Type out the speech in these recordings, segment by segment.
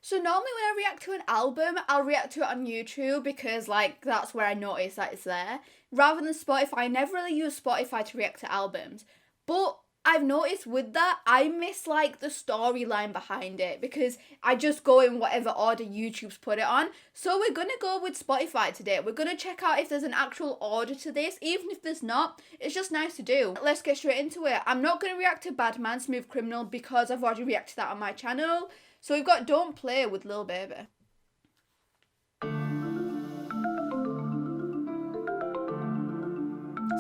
So normally when I react to an album, I'll react to it on YouTube because like that's where I notice that it's there. Rather than Spotify, I never really use Spotify to react to albums. But I've noticed with that, I miss like the storyline behind it because I just go in whatever order YouTube's put it on. So we're gonna go with Spotify today. We're gonna check out if there's an actual order to this. Even if there's not, it's just nice to do. Let's get straight into it. I'm not gonna react to Bad Man Smooth Criminal because I've already reacted to that on my channel. So we've got Don't Play with Lil Baby.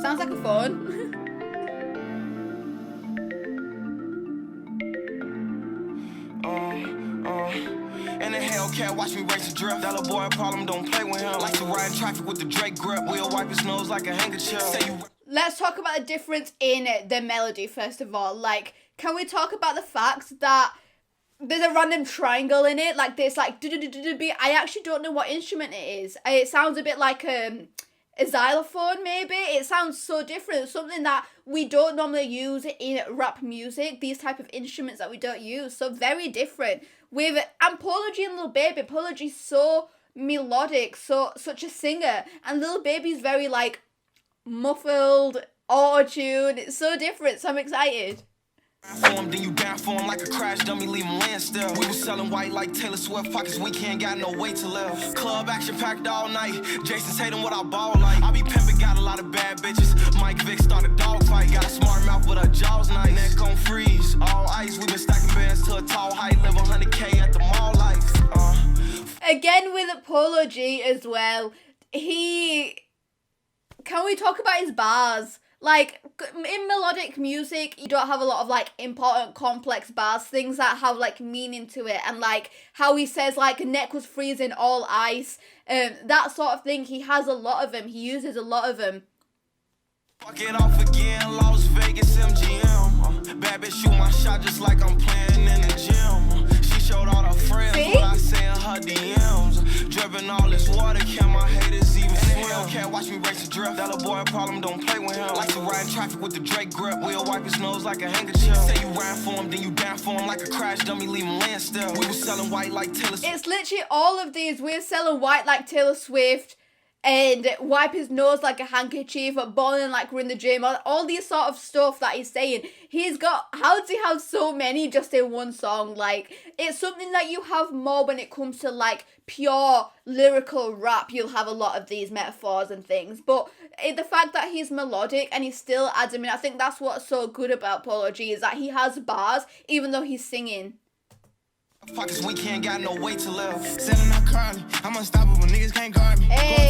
Sounds like a phone. And the Hellcat watch me race a drift. That little boy a problem, don't play with him. Like to ride in traffic with the Drake grip. We'll wipe his nose like a handkerchief. Say you. Let's talk about the difference in the melody first of all. Like, can we talk about the fact that there's a random triangle in it, like this, like beat. I actually don't know what instrument it is. It sounds a bit like a xylophone, maybe. It sounds so different. Something that we don't normally use in rap music. These type of instruments that we don't use. So very different. With Anthology and Lil Baby. Apology's so melodic, such a singer, and Lil Baby's very like muffled, auto-tune. It's so different. So I'm excited. Then you down for him like a crash dummy, leave him land still. We was selling white like Taylor Swift, pockets we can't got no way to live. Club action packed all night. Jason Tatum what I ball like. I be pimping, got a lot of bad bitches. Mike Vick started dog fight. Got a smart mouth with her jaws nice. Neck on freeze, all ice. We been stacking bands to a tall height. Live 100K at the mall life. Again with Polo G as well. Can we talk about his bars? Like, in melodic music, you don't have a lot of, like, important, complex bars, things that have, like, meaning to it, and, like, how he says, like, neck was freezing, all ice, that sort of thing. He has a lot of them. He uses a lot of them. Fuck it off again, Las Vegas MGM. Bad bitch shoot my shot just like I'm playing in the gym. She showed all her friends what I say in her DMs. Dripping all this water, can my haters even swim? Hellcat watch me race a drift. That little boy a problem, don't play with him. Like to ride in traffic with the Drake grip. We'll wipe his nose like a handkerchief. Say you ride for him, then you down for him like a crash dummy, leave him land still. We was selling white like Taylor Swift. It's literally all of these. We're selling white like Taylor Swift, and wipe his nose like a handkerchief, or balling like we're in the gym, all these sort of stuff that he's saying. He's got, how does he have so many just in one song? Like, it's something that you have more when it comes to like pure lyrical rap. You'll have a lot of these metaphors and things, but the fact that he's melodic and he still adds them in, I think that's what's so good about Polo G, is that he has bars even though he's singing. Pockets we can't got no way to live. Selling out Carly, I'm unstoppable, niggas can't guard me. Hey.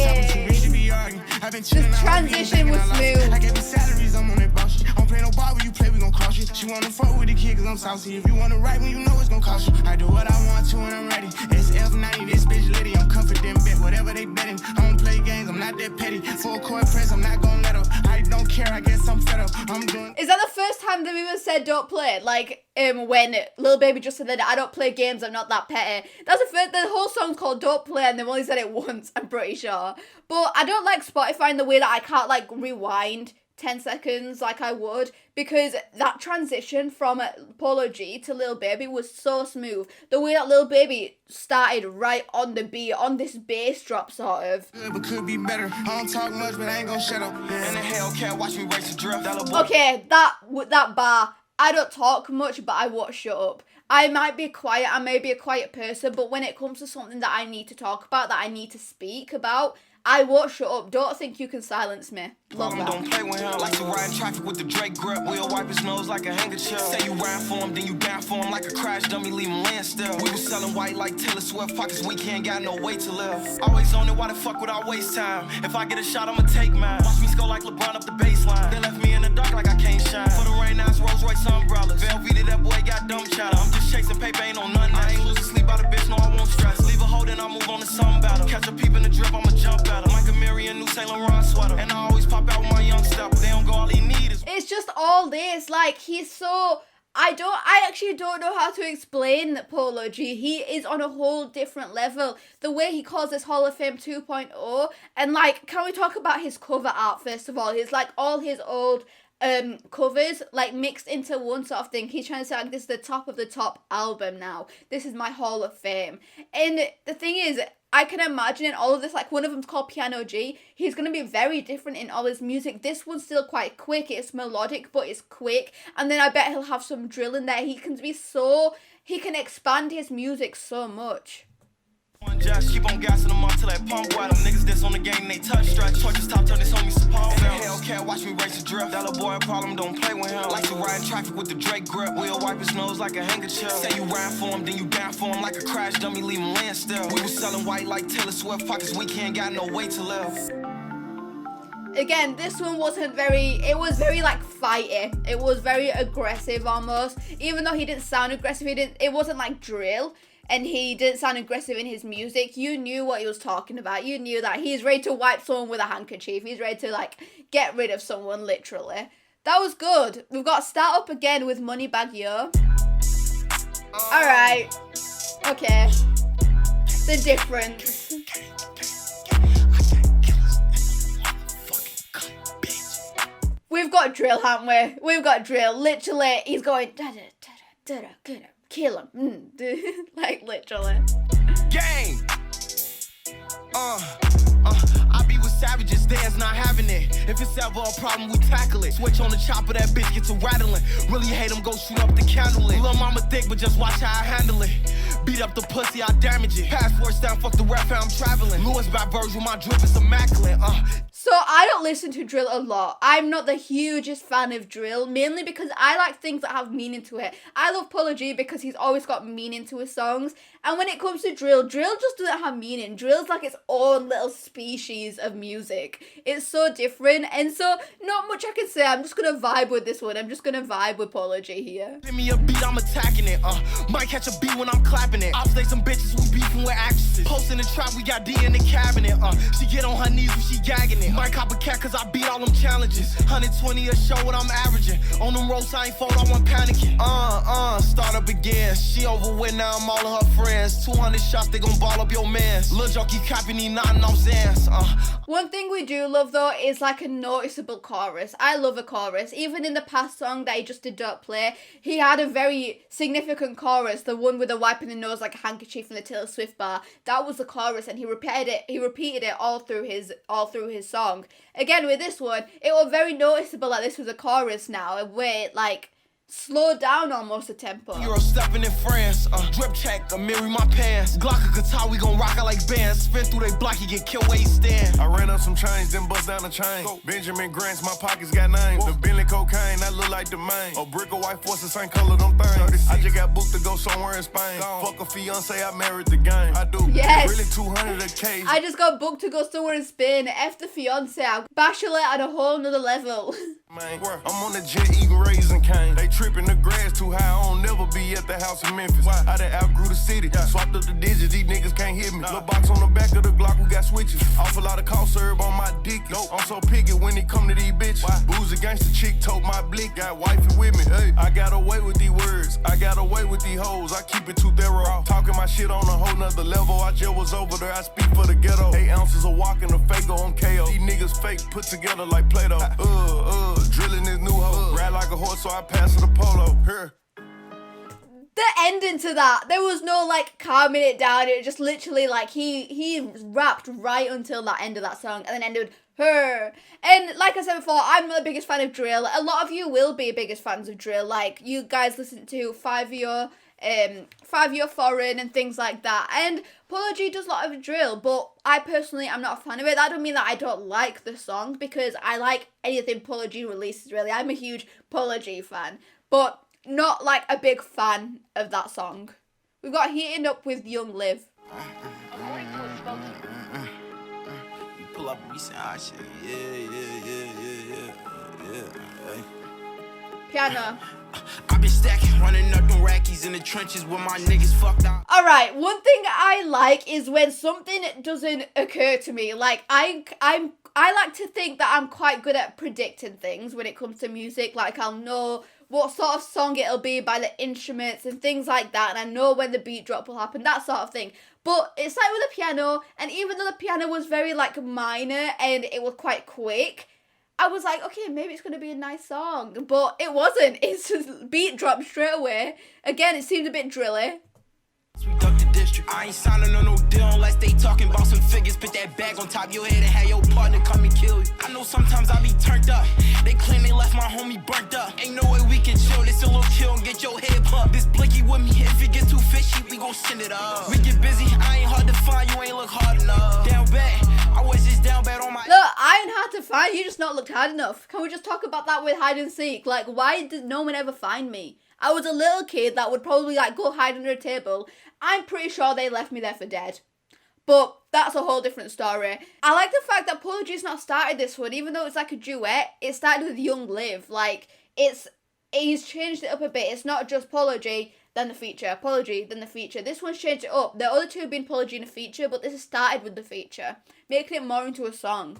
The transition was smooth. I get the salaries, I'm on that boss shit. I don't play no ball when you play, we gon' cross you. She wanna fuck with the kid cause I'm saucy. If you wanna write when you know it's gon' cost you. I do what I want to when I'm ready. SF90, this bitch litty, I'm confident, bet whatever they betting. I don't play games, I'm not that petty. Full court press, I'm not gon' let up. I don't care, I guess I'm fed up. I'm doing. Is that the first time that we ever said don't play it? Like, when Lil Baby just said that I don't play games, I'm not that petty. That's the whole song's called Don't Play, and they've only said it once, I'm pretty sure. But I don't like Spotify in the way that I can't like rewind 10 seconds like I would, because that transition from Polo G to Lil Baby was so smooth. The way that Lil Baby started right on the beat, on this bass drop sort of. Good, but could be better. I don't talk much, but I ain't gonna shut up. And the Hellcat watch me race a drift. Okay, that bar. I don't talk much, but I won't shut up. I might be quiet, I may be a quiet person, but when it comes to something that I need to talk about, that I need to speak about, I won't shut up. Don't think you can silence me. Love that. Don't play with him. Like to ride in traffic with the Drake grip. We'll wipe his nose like a handkerchief. Say you ride for him, then you down for him like a crash dummy, leave him land still. We was selling white like Taylor Swift, pockets we can't got no way to live. Always on it, why the fuck would I waste time? If I get a shot, I'ma take mine. Watch me score like LeBron up the baseline. They left me in the dark like I can't shine. For the rain, now it's Rolls Royce umbrellas. Velveeta, that boy got dumb chatter. I'm just chasing paper, ain't on nothing. I ain't losing sleep by the bitch, no, I won't stress. Leave a hold and I'll move on to some battle. Catch a peep in the drip, I'ma jump at her. Like a Marion, new Saint Laurent sweater. And I always pop out with my young step. They don't go, all he need is. It's just all this, like, he's so... I actually don't know how to explain Polo G. He is on a whole different level. The way he calls this Hall of Fame 2.0. And, like, can we talk about his cover art, first of all? He's, like, all his old covers like mixed into one sort of thing. He's trying to say like, this is the top of the top album now. This is my Hall of Fame. And the thing is, I can imagine in all of this, like one of them's called Piano G. He's going to be very different in all his music. This one's still quite quick. It's melodic, but it's quick. And then I bet he'll have some drill in there. He can expand his music so much. Just keep on gassing them up till that pump wet. Them niggas that's on the game, they touch stretch. Torches top turn this on me support. And the Hellcat watch me race the drift. That little boy a problem, don't play with him. Like to ride in traffic with the Drake grip. We'll wipe his nose like a handkerchief. Say you ride for him, then you down for him like a crash dummy, leave him laying still. We was selling white like Taylor Swift. Pockets we can't got no way to live. Again, this one wasn't it was very like fighty. It was very aggressive almost. Even though he didn't sound aggressive, it wasn't like drill. And he didn't sound aggressive in his music. You knew what he was talking about. You knew that he's ready to wipe someone with a handkerchief. He's ready to like get rid of someone, literally. That was good. We've got Start Up Again with Moneybagg Yo. Alright. Okay. The difference. We've got drill, haven't we? We've got drill. Literally, he's going kill him. Like, literally. Gang! I be with savages, there's not having it. If it's ever a problem, we tackle it. Switch on the chopper, that bitch gets to rattling. Really hate him, go shoot up the candle lit. Lil' mama thick, but just watch how I handle it. Beat up the pussy, I damage it. Passports down, fuck the rap, I'm traveling. Lewis by Virgil, my drip is immaculate. So I don't listen to drill a lot. I'm not the hugest fan of drill, mainly because I like things that have meaning to it. I love Polo G because he's always got meaning to his songs. And when it comes to drill just doesn't have meaning. Drill's like its own little species of music. It's so different, and so not much I can say. I'm just gonna vibe with this one. I'm just gonna vibe with Polo G here. Give me a beat, I'm attacking it. Might catch a beat when I'm clapping it. I'll stay some bitches who beefing with actresses. Posting the trap, we got D in the cabinet. She get on her knees when she gagging it. Might cop a cat cause I beat all them challenges. 120 a show what I'm averaging. On them roads I ain't fold, I wasn't panicking. Start up again. She over with now, I'm all of her friends. 200 shots, they gon' ball up your mans. Lil' jockey copying, he nodding off Zans. One thing we do love though is like a noticeable chorus. I love a chorus. Even in the past song that he just did Don't Play, he had a very significant chorus. The one with the wiping the nose like a handkerchief in the Taylor Swift bar. That was the chorus, and he repeated it all through his song. Again with this one, it was very noticeable that this was a chorus now, where it like slowed down almost the tempo. Euro stepping in France, drip check, a mirror in my pants. Glock a guitar, we gon' rock it like bands. Spin through they block, you get killed where you stand. I ran up some chains, then bust down the chain. Benjamin Grants, my pockets got names. The Bentley cocaine, that look like the main. A brick of white force, the same color, them things. I just got booked to go somewhere in Spain. Fuck a fiance, I married the game. I do. Yes. Really 200 a case. I just got booked to go somewhere in Spain. F the fiance, bachelor at a whole nother level. Man, I'm on the jet eating raisin cane. They tripping the grass too high. I don't never be at the house in Memphis. I done outgrew the city. Swapped up the digits, these niggas can't hit me. Little box on the back of the Glock, we got switches. Awful lot of cough syrup on my dick. I'm so picky when it come to these bitches. Booze against the chick, tote my blick. Got wifey with me. Hey, I got away with these words. I got away with these hoes. I keep it too thorough. Talking my shit on a whole nother level. I just was over there. I speak for the ghetto. 8 ounces of walking, a Fago on KO. These niggas fake, put together like Play-Doh. Drilling this new hoe. Ride like a horse, so I pass her the Polo. Here. The ending to that, there was no like calming it down. It just literally like he rapped right until that end of that song, and then ended with her. And like I said before, I'm not the biggest fan of drill. A lot of you will be biggest fans of drill. Like you guys listen to 5 Year Foreign and things like that. And Polo G does a lot of drill, but I personally am not a fan of it. That don't mean that I don't like the song, because I like anything Polo G releases, really. I'm a huge Polo G fan, but not like a big fan of that song. We've got Heating Up with YungLiv. You pull up and we say, ah, shit, yeah. Piano. I been stacking, running up them rackies in the trenches with my niggas fucked out. Alright, one thing I like is when something doesn't occur to me. Like, I like to think that I'm quite good at predicting things when it comes to music. Like, I'll know what sort of song it'll be by the instruments and things like that, and I know when the beat drop will happen, that sort of thing. But it's like with the piano, and even though the piano was very like minor and it was quite quick, I was like, okay, maybe it's going to be a nice song. But it wasn't. It's just beat dropped straight away. Again, it seemed a bit drilly. I ain't signing on no deal unless they talking about some figures. Put that bag on top of your head and have your partner come and kill you. I know sometimes I be turned up. They claim they left my homie burnt up. Ain't no way we can chill. This a little kill and get your head pumped. This blicky with me. If it gets too fishy, we gon' send it up. We get busy. I ain't hard to find. You ain't look hard enough. Down bad. I was just down bad on my. Look, I ain't hard to find. You just not looked hard enough. Can we just talk about that with hide and seek? Like, why did no one ever find me? I was a little kid that would probably like go hide under a table. I'm pretty sure they left me there for dead. But that's a whole different story. I like the fact that Polo G's not started this one, even though it's like a duet. It started with YungLiv. Like, he's changed it up a bit. It's not just Polo G, then the feature. Polo G, then the feature. This one's changed it up. The other two have been Polo G and a feature, but this has started with the feature, making it more into a song.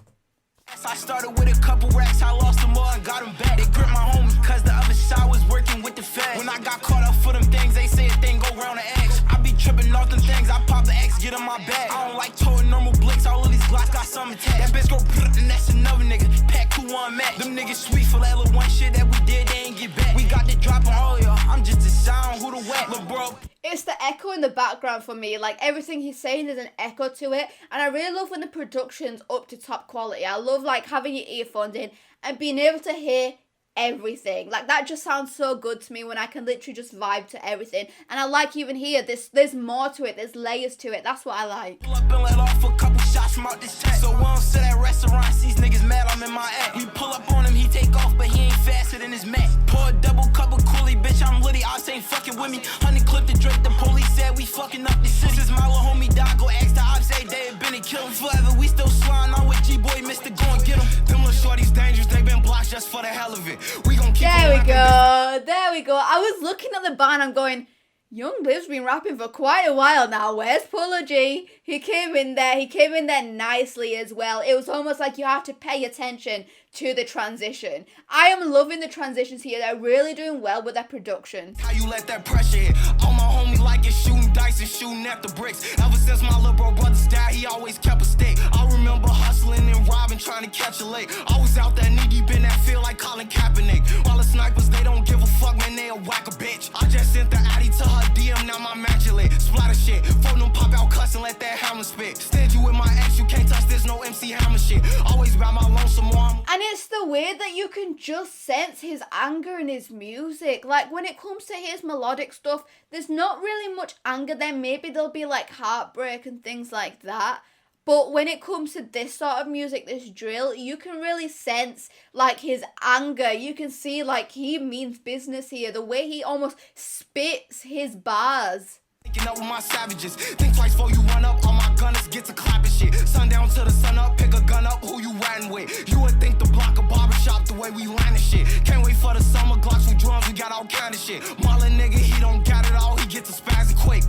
I started with a couple racks, I lost them all and got them back. They gripped my homie, cause the other side was working with the feds. When I got caught up for them things, they say a thing go round the X. I be tripping off them things, I pop the X, get in my bag. I don't like towing normal blicks, all of these glocks got something attached. That bitch go and that's another nigga, pack 2-1 match. Them niggas sweet for that little one shit that we did, they ain't get back. We got the drop on all y'all, I'm just a sound, who the whack, but bro. It's the echo in the background for me. Like, everything he's saying, there's an echo to it. And I really love when the production's up to top quality. I love, like, having your earphones in and being able to hear everything. Like, that just sounds so good to me when I can literally just vibe to everything. And I like even here, there's more to it. There's layers to it. That's what I like. Pull up and let off a couple shots from out this tech. So we don't sit at restaurants, these niggas mad I'm in my act. We pull up on him, he take off, but he ain't faster than his Mac. Pour a double cup of coolie, bitch, I'm litty, I ain't fucking with me. Honey clipped the Drake, the police said we fucking up the city. Since my little homie died, go ask the ops, say they had been and killed him. Forever, we still slime, I'm with G-Boy, Mr. Go and get him. Them little shorties dangerous, they been blocked just for the hell of it. We gon' keep There we go. There we go. I was looking at the bar and I'm going, YungLiv's been rapping for quite a while now. Where's Polo G? He came in there. He came in there nicely as well. It was almost like you have to pay attention to the transition. I am loving the transitions here. They're really doing well with their production. How you let that pressure hit? All my homie like it shooting dice and shooting at the bricks. Ever since my little bro brother's died, he always kept a stick. I remember hustling and robbing, trying to catch a lick. Always out there knee deep in that field like Colin Kaepernick. All the snipers, they don't give a fuck, man, they'll whack a bitch. I just sent the Addy to her DM, now my match lit. Splatter shit, phone them pop out cuss and let that hammer spit. Stingy with my ex, you can't touch this, no MC Hammer shit. Always by my lonesome one. And it's the way that you can just sense his anger in his music. Like, when it comes to his melodic stuff, there's not really much anger there. Maybe there'll be like heartbreak and things like that. But when it comes to this sort of music, this drill, you can really sense like his anger. You can see like he means business here. The way he almost spits his bars. Thinking up with my savages. Think twice before you run up. All my gunners get to clapping shit. Sundown to the sun up. Pick a gun up. Who you riding with? You would think the block a barbershop the way we line shit. Can't wait for the summer. Glocks with drums. We got all kind of shit. Marlon nigga, he don't got it all. He gets a spazzing quick.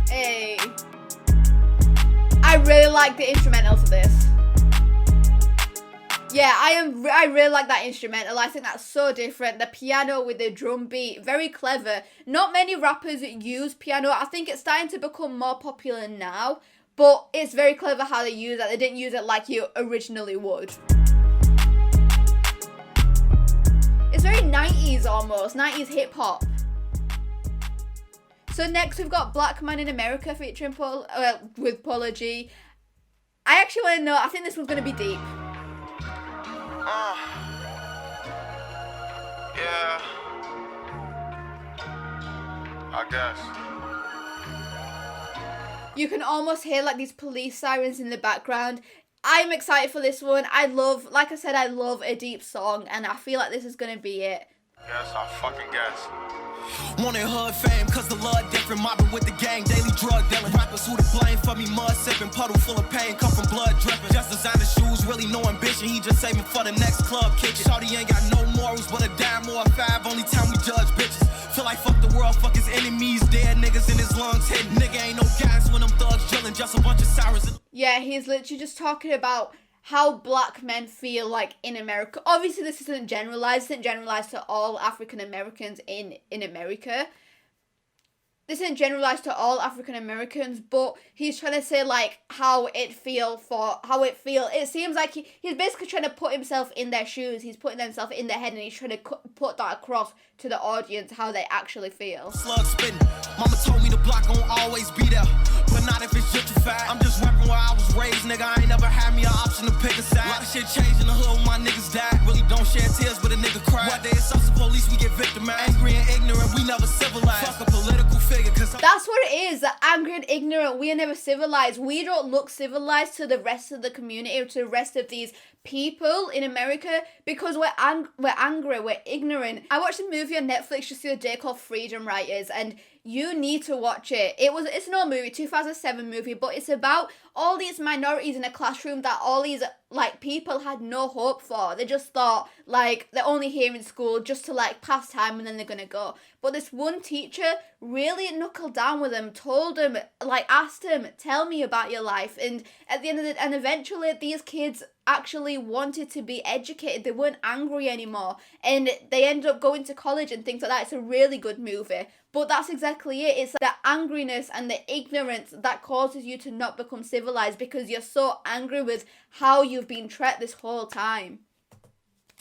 Hey. I really like the instrumental to this. Yeah, I really like that instrumental. I think that's so different. The piano with the drum beat, very clever. Not many rappers use piano. I think it's starting to become more popular now, but it's very clever how they use it. They didn't use it like you originally would. It's very 90s almost, 90s hip hop. So next we've got Black Man in America featuring with Polo G. I actually want to know, I think this one's going to be deep. Yeah, I guess. You can almost hear like these police sirens in the background. I'm excited for this one. Like I said, I love a deep song and I feel like this is going to be it. Yes, I fucking guess. Wanted hood fame, cause the love different. Mobbing with the gang, daily drug dealing. Rappers who to blame for me, mud sipping. Puddle full of pain, come from blood dripping. Just designer shoes, really no ambition. He just saving for the next club kitchen. Shawty ain't got no morals, but a dime or a five. Only time we judge bitches. Feel like fuck the world, fuck his enemies. Dead niggas in his lungs hidden. Nigga ain't no guys when them thugs drilling. Just a bunch of sirens. Yeah, he's literally just talking about how black men feel like in America. Obviously, this isn't generalized. It isn't generalized to all African Americans in America. this isn't generalized to all African Americans, but he's trying to say like how it feel. It seems like he's basically trying to put himself in their shoes. He's putting himself in their head, and he's trying to put that across to the audience how they actually feel. Slug spitting. Mama told me the block gon' always be there, but not if it's gentrified. I'm just rapping where I was raised, nigga. I ain't never had me an option to pick a side. A lot of shit changed in the hood when my niggas died. Really don't shed tears, but a nigga cry. What day it's us, the police, we get victimized. Angry and ignorant, we never civilized. Fuck a political figure, cause that's what it is. Angry and ignorant, we are never civilized. We don't look civilized to the rest of the community or to the rest of these people in America because we're angry, we're ignorant. I watched a movie on Netflix just the other day called Freedom Writers, and you need to watch it. It's an old movie, 2007 movie, but it's about all these minorities in a classroom that all these like people had no hope for. They just thought like they're only here in school just to like pass time and then they're gonna go. But this one teacher really knuckled down with them, told them, like asked him, tell me about your life. And at the end of and eventually these kids actually wanted to be educated. They weren't angry anymore. And they ended up going to college and things like that. It's a really good movie. But that's exactly it. It's the angriness and the ignorance that causes you to not become civilized because you're so angry with how you've been treated this whole time.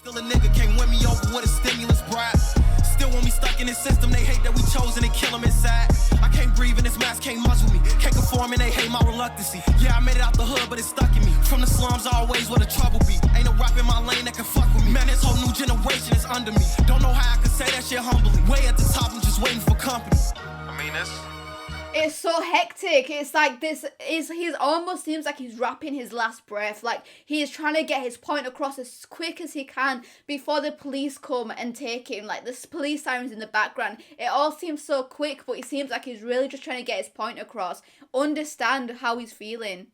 Still a nigga can't win me over with a stimulus bribe. Still want me stuck in this system, they hate that we chose and they kill them inside. I can't breathe in this mask, can't muzzle me. Can't conform and they hate my reluctancy. Yeah, I made it out the hood, but it's stuck in me. From the slums, always where the trouble be. Ain't no rap in my lane that can fuck with me. Man, this whole new generation is under me. Don't know how I can say that shit humbly. Way at the top, I'm just waiting for company. I mean, it's so hectic. It's like he's almost seems like he's rapping his last breath. Like he's trying to get his point across as quick as he can before the police come and take him. Like the police sirens in the background. It all seems so quick, but it seems like he's really just trying to get his point across. Understand how he's feeling.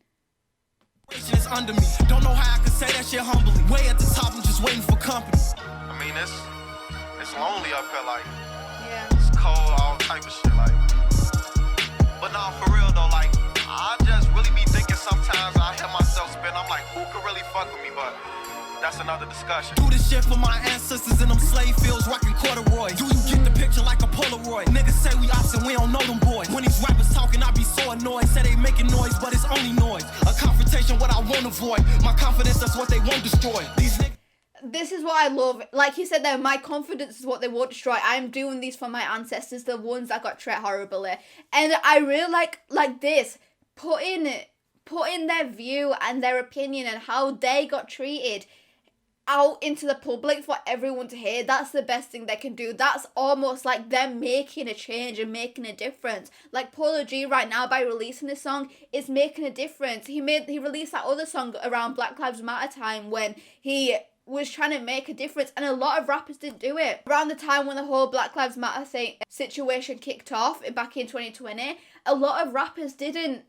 Is under me. Don't know how I can say that shit humbly. Way at the top, I'm just waiting for company. I mean, it's lonely up here, like. Yeah. It's cold, all type of shit, like. But nah, for real though, like, I just really be thinking sometimes I hear myself spin. I'm like, who could really fuck with me? But that's another discussion. Do this shit for my ancestors in them slave fields rocking corduroy. Do you get the picture like a Polaroid? Niggas say we ops and we don't know them boys. When these rappers talking, I be so annoyed. Say they making noise, but it's only noise. A confrontation, what I won't avoid. My confidence, that's what they won't destroy. These niggas. This is what I love. Like he said there, my confidence is what they won't destroy. I am doing these for my ancestors, the ones that got treated horribly. And I really like this, putting their view and their opinion and how they got treated out into the public for everyone to hear. That's the best thing they can do. That's almost like them making a change and making a difference. Like Polo G right now, by releasing this song, is making a difference. He released that other song around Black Lives Matter time when he was trying to make a difference, and a lot of rappers didn't do it. Around the time when the whole Black Lives Matter situation kicked off back in 2020, a lot of rappers didn't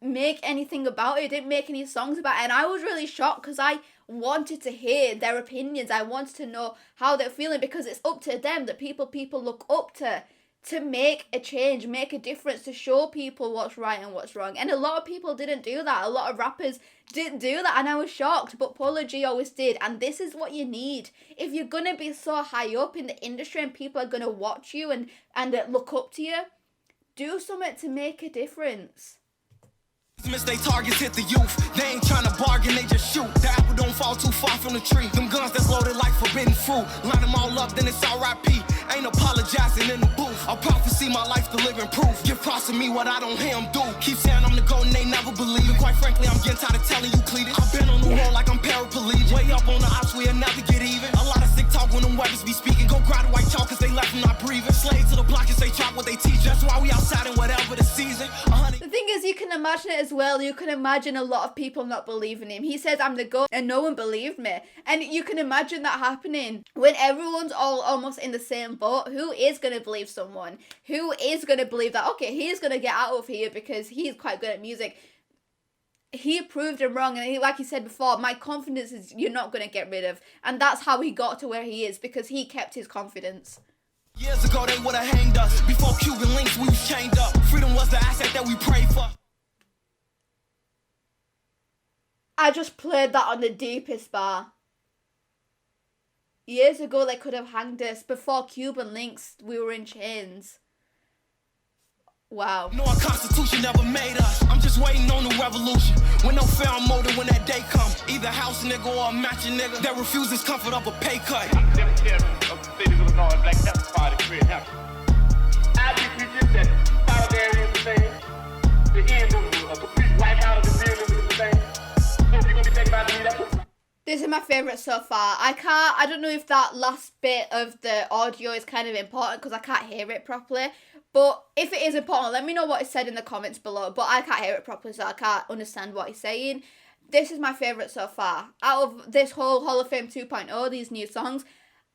make anything about it, didn't make any songs about it, and I was really shocked because I wanted to hear their opinions. I wanted to know how they're feeling because it's up to them, the people look up to make a change, make a difference, to show people what's right and what's wrong. And a lot of people didn't do that. A lot of rappers didn't do that, and I was shocked, but Polo G always did. And this is what you need. If you're going to be so high up in the industry and people are going to watch you and look up to you, do something to make a difference. Miss they targets hit the youth. They ain't trying to bargain, they just shoot. The apple don't fall too far from the tree. Them guns that's loaded like forbidden fruit. Line them all up, then it's R.I.P. Ain't apologizing in the booth. A prophecy, my life the living proof. Give props to me what I don't hear them do. Keep saying I'm the GOAT and they never believe it. Quite frankly, I'm getting tired of telling you Cletus. I've been on the wall like I'm paraplegic. Way up on the ops, we'll never get even. A lot of sick talk when them weapons be speaking. Go grab the white chalk cause they left them not breathing. Slave to the block and say chop what they teach. That's why we outside in whatever the season. The thing is, you can imagine it as well. You can imagine a lot of people not believing him. He says, I'm the GOAT, and no one believed me. And you can imagine that happening when everyone's all almost in the same boat. Who is going to believe someone? Who is going to believe that, okay, he's going to get out of here because he's quite good at music? He proved him wrong, and like he said before, my confidence is you're not going to get rid of. And that's how he got to where he is, because he kept his confidence. Years ago they would've hanged us. Before Cuban links we was chained up. Freedom was the asset that we prayed for. I just played that on the deepest bar. Years ago they could have hanged us. Before Cuban links we were in chains. Wow. No, our constitution never made us. I'm just waiting on the revolution. With no found motive when that day come. Either house nigga or a matching nigga that refuses comfort of a pay cut. I'm the chairman of the state of Illinois Black Panther Party, Fred Hampton. I just teach that solidarity is the thing. The end of a complete wipeout of the realism is the thing. So if you're going to be thinking about me, that's what... This is my favourite so far. I don't know if that last bit of the audio is kind of important because I can't hear it properly. But if it is important, let me know what is said in the comments below. But I can't hear it properly, so I can't understand what he's saying. This is my favourite so far. Out of this whole Hall of Fame 2.0, these new songs,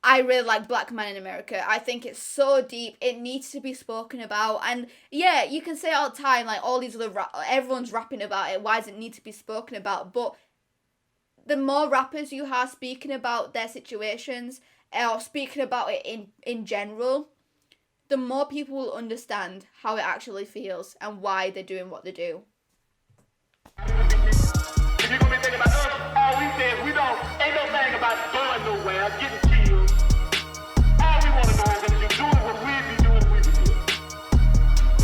I really like Black Man in America. I think it's so deep. It needs to be spoken about. And yeah, you can say all the time, like all these other everyone's rapping about it. Why does it need to be spoken about? But the more rappers you have speaking about their situations or speaking about it in general, the more people will understand how it actually feels and why they're doing what they do. If you're going to be thinking about us, all we say is we don't, ain't no thing about going nowhere, getting killed. All we want to know is that you're doing what we be doing, we be doing.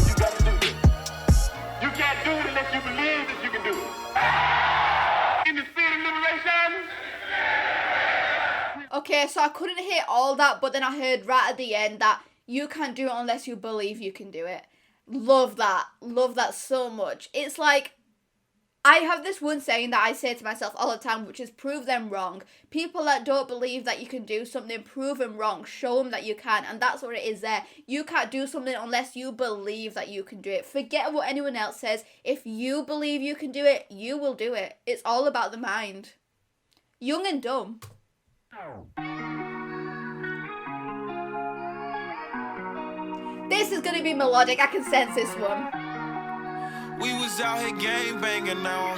You got to do this. You can't do it unless you believe that you can do it. In the spirit of liberation. Okay, so I couldn't hear all that, but then I heard right at the end that you can't do it unless you believe you can do it. Love that. Love that so much. It's like, I have this one saying that I say to myself all the time, which is prove them wrong. People that don't believe that you can do something, prove them wrong. Show them that you can. And that's what it is there. You can't do something unless you believe that you can do it. Forget what anyone else says. If you believe you can do it, you will do it. It's all about the mind. Young and dumb. This is going to be melodic. I can sense this one. We was out here gang banging now.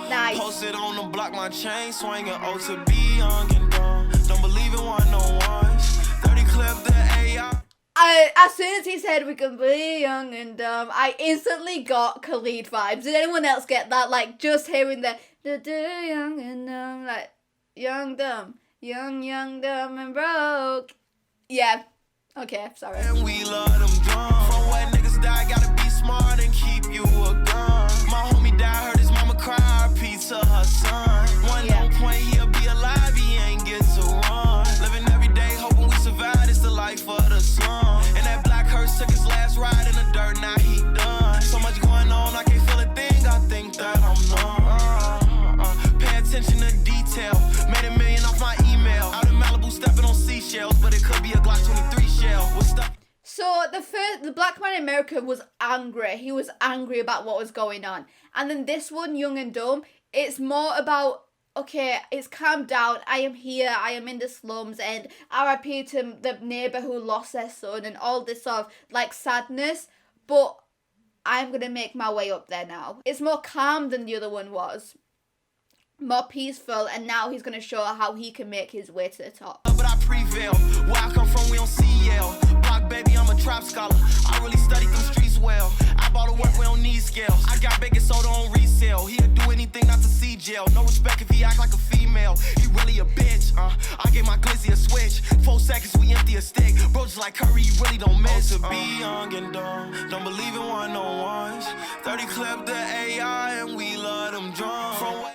Nice. Posted on the block, my chain swinging. Oh, to be young and dumb. Don't believe in one-on-ones. 30 clip the AI. As soon as he said we can be young and dumb, I instantly got Khalid vibes. Did anyone else get that? Like, just hearing the young and dumb, like, young, dumb, young, dumb and broke. Yeah. Okay, sorry. And we love them dumb. From where niggas die, gotta be smart and keep you a gun. My homie died, heard his mama cry, pizza her son. One no point, he'll be alive, he ain't get to run. Living every day, hoping we survive, it's the life of the slum. And that black hearse took his last ride in the dirt, now he done. So much going on, I can't feel a thing, I think that I'm numb. Pay attention to detail, made $1 million off my email. Out in Malibu, stepping on seashells, but it could be a Glock 23 shell. So the Black Man in America was angry. He was angry about what was going on. And then this one, Young and Dumb, it's more about, okay, it's calmed down. I am here. I am in the slums. And RIP to the neighbour who lost their son and all this sort of like sadness. But I'm going to make my way up there now. It's more calm than the other one was. More peaceful, and now he's going to show how he can make his way to the top. But I prevail. Where I come from, we don't see Yale. Block baby, I'm a trap scholar. I really studied them streets well. I bought a work, we don't need scales. I got baking soda on resale. He'll do anything not to see jail. No respect if he act like a female. He really a bitch. I gave my glizzy a switch. 4 seconds, we empty a stick. Bro, just like Curry, you really don't miss. To be young and dumb, don't believe in one-on-ones. 30 clip the AI, and we love them drums.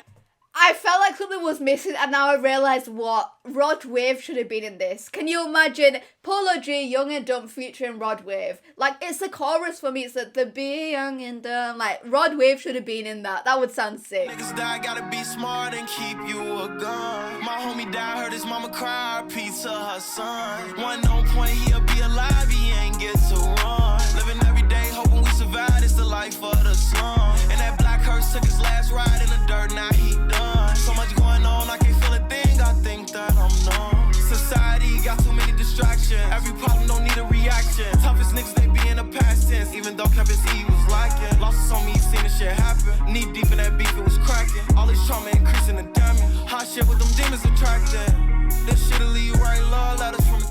I felt like something was missing, and now I realise what. Rod Wave should have been in this. Can you imagine Polo G, Young and Dumb featuring Rod Wave? Like, it's the chorus for me. It's like, the be young and dumb. Like, Rod Wave should have been in that. That would sound sick. Niggas die, gotta be smart and keep you a gun. My homie died, heard his mama cry, pizza her son. One no point, he'll be alive, he ain't get to run. Living every day, hoping we survive, it's the life of the slum. And that black hearse took his last ride in the dirt, now he done. So much going on, I can't feel a thing, I think that I'm numb. Society got too many distractions. Every problem don't need a reaction. Toughest niggas, they be in the past tense. Even though Kevin C was lacking. Losses on me, seen this shit happen. Knee deep in that beef, it was cracking. All this trauma increasing the damage. Hot shit with them demons attracting. This shit'll leave you right, love letters from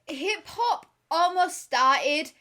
Hip hop almost started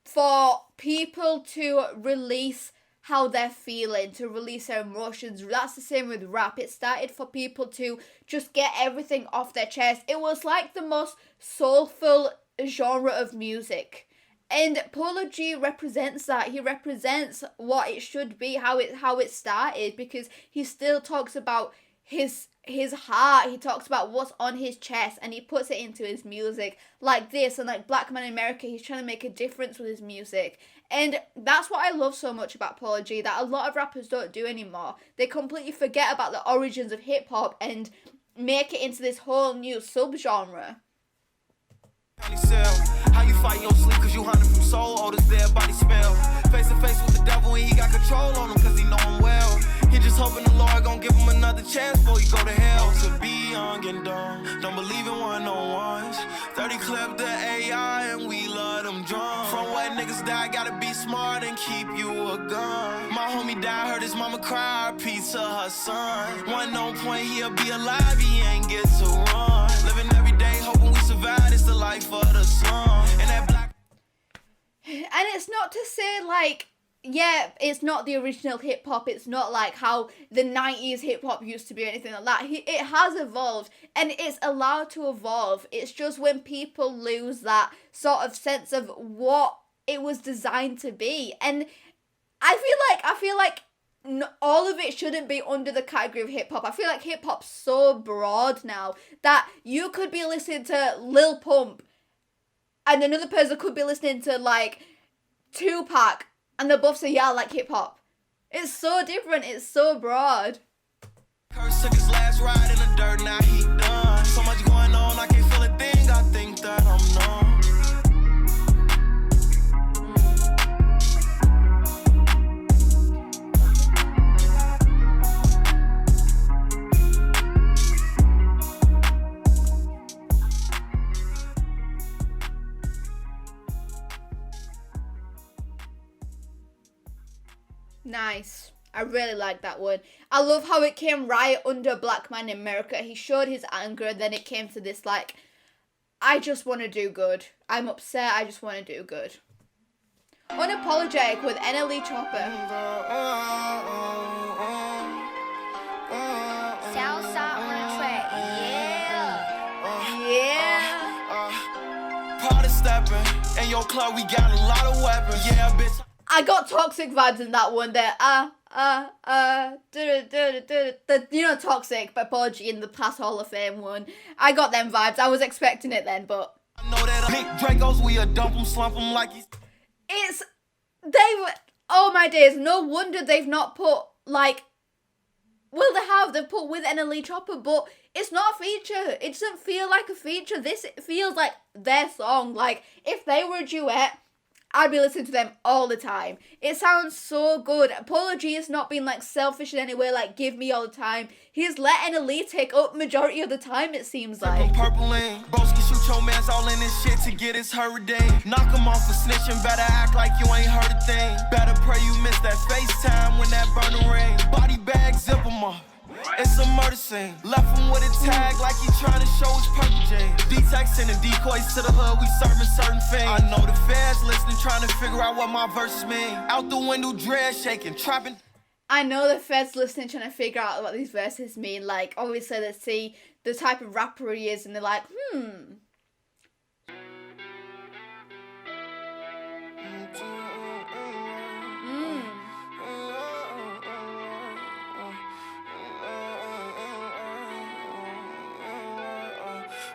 for people to release how they're feeling, to release their emotions. That's the same with rap. It started for people to just get everything off their chest. It was like the most soulful genre of music. And Polo G represents that. He represents what it should be, how it started, because he still talks about his heart. He talks about what's on his chest, and he puts it into his music like this. And like Black Man in America, he's trying to make a difference with his music. And that's what I love so much about Polo G, that a lot of rappers don't do anymore. They completely forget about the origins of hip hop and make it into this whole new subgenre. How you fight your sleep cause you hunting from soul odors, their body smell. Face to face with the devil and he got control on him cause he know him well. He just hoping the Lord gon' give him another chance before he go to hell. To be young and dumb, don't believe in one-on-ones. 30 clip the AI and we love them drums. From where niggas die, gotta be smart and keep you a gun. My homie died, heard his mama cry, pizza her son. One on point, he'll be alive, he ain't get to run. Living every day, hoping we survive, it's the life of the slum. And that black. And it's not to say like, yeah, it's not the original hip hop. It's not like how the 90s hip hop used to be or anything like that. It has evolved and it's allowed to evolve. It's just when people lose that sort of sense of what it was designed to be. And I feel like all of it shouldn't be under the category of hip hop. I feel like hip hop's so broad now that you could be listening to Lil Pump and another person could be listening to like Tupac and they both say, yeah, I like hip hop. It's so different. It's so broad. Curse took his last ride in the dirt, now he done. So much going on, I can't feel a thing. I think that I'm numb. Nice. I really like that one. I love how it came right under Black Man in America. He showed his anger and then it came to this like, I just want to do good. I'm upset, I just want to do good. Unapologetic with NLE Choppa. Southside on the track, Yeah. Party stepping. In your club, we got a lot of weapons. Yeah, bitch. I got Toxic vibes in that one there. You know Toxic by Polo G in the past Hall of Fame one. I got them vibes. I was expecting it then, but I know that big Dracos, we dump them, slump them like he's. Oh my days, no wonder they've not put like, well they have, they've put with NLE Choppa, but it's not a feature. It doesn't feel like a feature. This feels like their song. Like if they were a duet, I'd be listening to them all the time. It sounds so good. Polo G has not been like selfish in any way, like give me all the time. He's let NLE take up majority of the time, it seems like. Purple in. Broski shoot your mans all in this shit to get his hurricane. Knock him off for snitching, better act like you ain't heard a thing. Better pray you miss that FaceTime when that burner ring. Body bag, zip him up. It's a murder scene. Left him with a tag like he trying to show his purple jeans. D-Tech sending decoys to the hood, we serving certain things. I know the feds listening, trying to figure out what my verses mean. Out the window, dread shaking, trapping. I know the feds listening, trying to figure out what these verses mean. Like, obviously they see the type of rapper he is and they're like,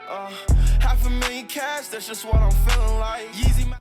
$500,000 cash, that's just what I'm feeling like. Yeezy.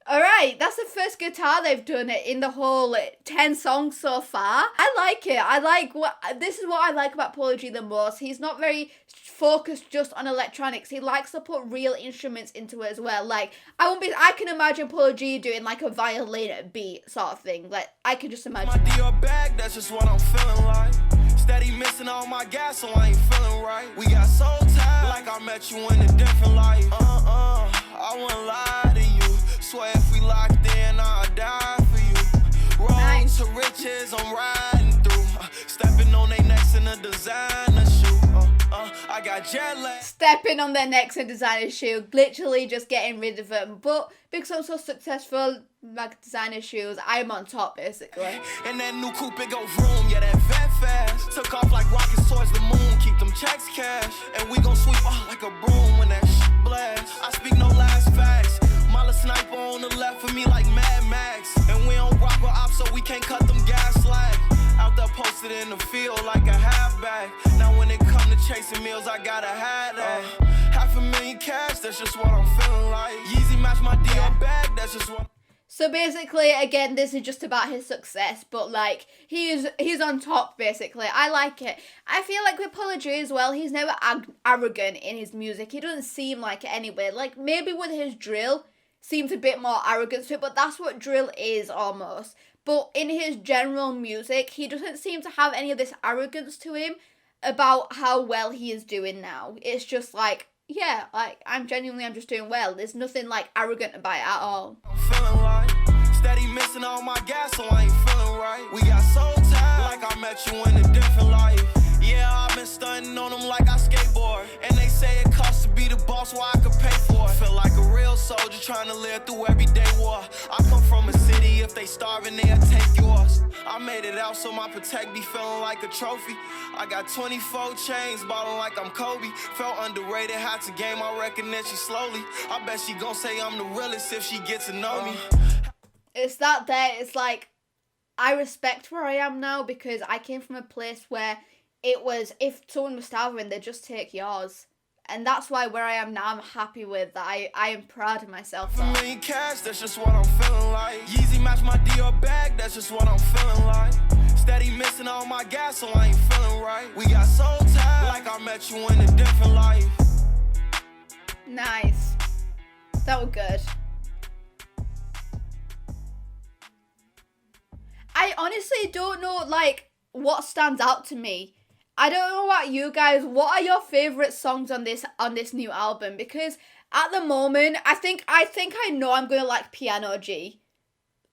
Alright, that's the first guitar they've done it in the whole 10 songs so far. I like it. This is what I like about Polo G the most. He's not very focused just on electronics. He likes to put real instruments into it as well. Like, I can imagine Polo G doing like a violin beat sort of thing. Like, I can just imagine. My Dior bag, that's just what I'm feeling like. Steady missing all my gas, so I ain't feeling right. We got so tired, like I met you in a different life. I wouldn't lie to you. Swear if we locked in, I'll die for you. Road to riches, I'm riding through. Stepping on their necks in a designer shoe. I got jet lag. Stepping on their necks in designer shoe, literally just getting rid of them. But because I'm so successful, like designer shoes, I'm on top basically. And that new coupe, it go vroom, yeah, that vet fast. Took off like rockets towards the moon, keep them checks cash. And we gon' sweep off like a broom when that shit blast. I speak no lies, facts. Mala sniper on the left of me like Mad Max. And we don't rock with ops, so we can't cut them gas slack. Out there posted in the field like a halfback. Now when it come to chasing meals, I gotta have that. $500,000 cash, that's just what I'm feeling like. Yeezy match my Dior bag, that's just what. So basically, again, this is just about his success, but like he's on top. Basically, I like it. I feel like with Polo as well, he's never arrogant in his music. He doesn't seem like it anyway. Like maybe with his drill, seems a bit more arrogance to it, but that's what drill is almost. But in his general music, he doesn't seem to have any of this arrogance to him about how well he is doing now. It's just like, yeah, like I'm just doing well. There's nothing like arrogant about it at all. I'm feeling like steady missing all my gas, so I ain't feeling right. We got so tired, like I met you in a different life. Yeah, I've been stunting on them like I skateboard. And they say it costs to be the boss, why I could pay for it. Feel like a real soldier trying to live through everyday war. I come from a city, if they starving, they'll take yours. I made it out, so my Protect be feeling like a trophy. I got 24 chains, ballin' like I'm Kobe. Felt underrated, had to gain my recognition slowly. I bet she gon' say I'm the realest if she gets to know me. It's that there, it's like, I respect where I am now because I came from a place where it was, if someone was starving, they'd just take yours. And that's why where I am now, I'm happy with that. I am proud of myself. $1 cash, that's just what I'm feeling like. Yeezy match my Dior bag, that's just what I'm feeling like. Steady missing all my gas, so I ain't feeling right. We got so tired, like I met you in a different life. Nice. That was good. I honestly don't know, like, what stands out to me. I don't know about you guys. What are your favorite songs on this new album? Because at the moment, I think I know I'm gonna like Piano G,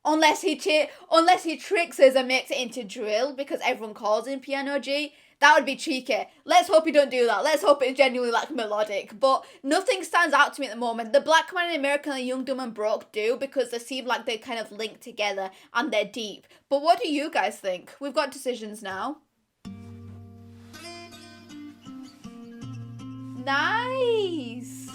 unless he tricks us and makes it into drill because everyone calls him Piano G. That would be cheeky. Let's hope he don't do that. Let's hope it's genuinely like melodic. But nothing stands out to me at the moment. The Black Man in America and the Young, Dumb and Broke do because they seem like they kind of link together and they're deep. But what do you guys think? We've got decisions now. Nice.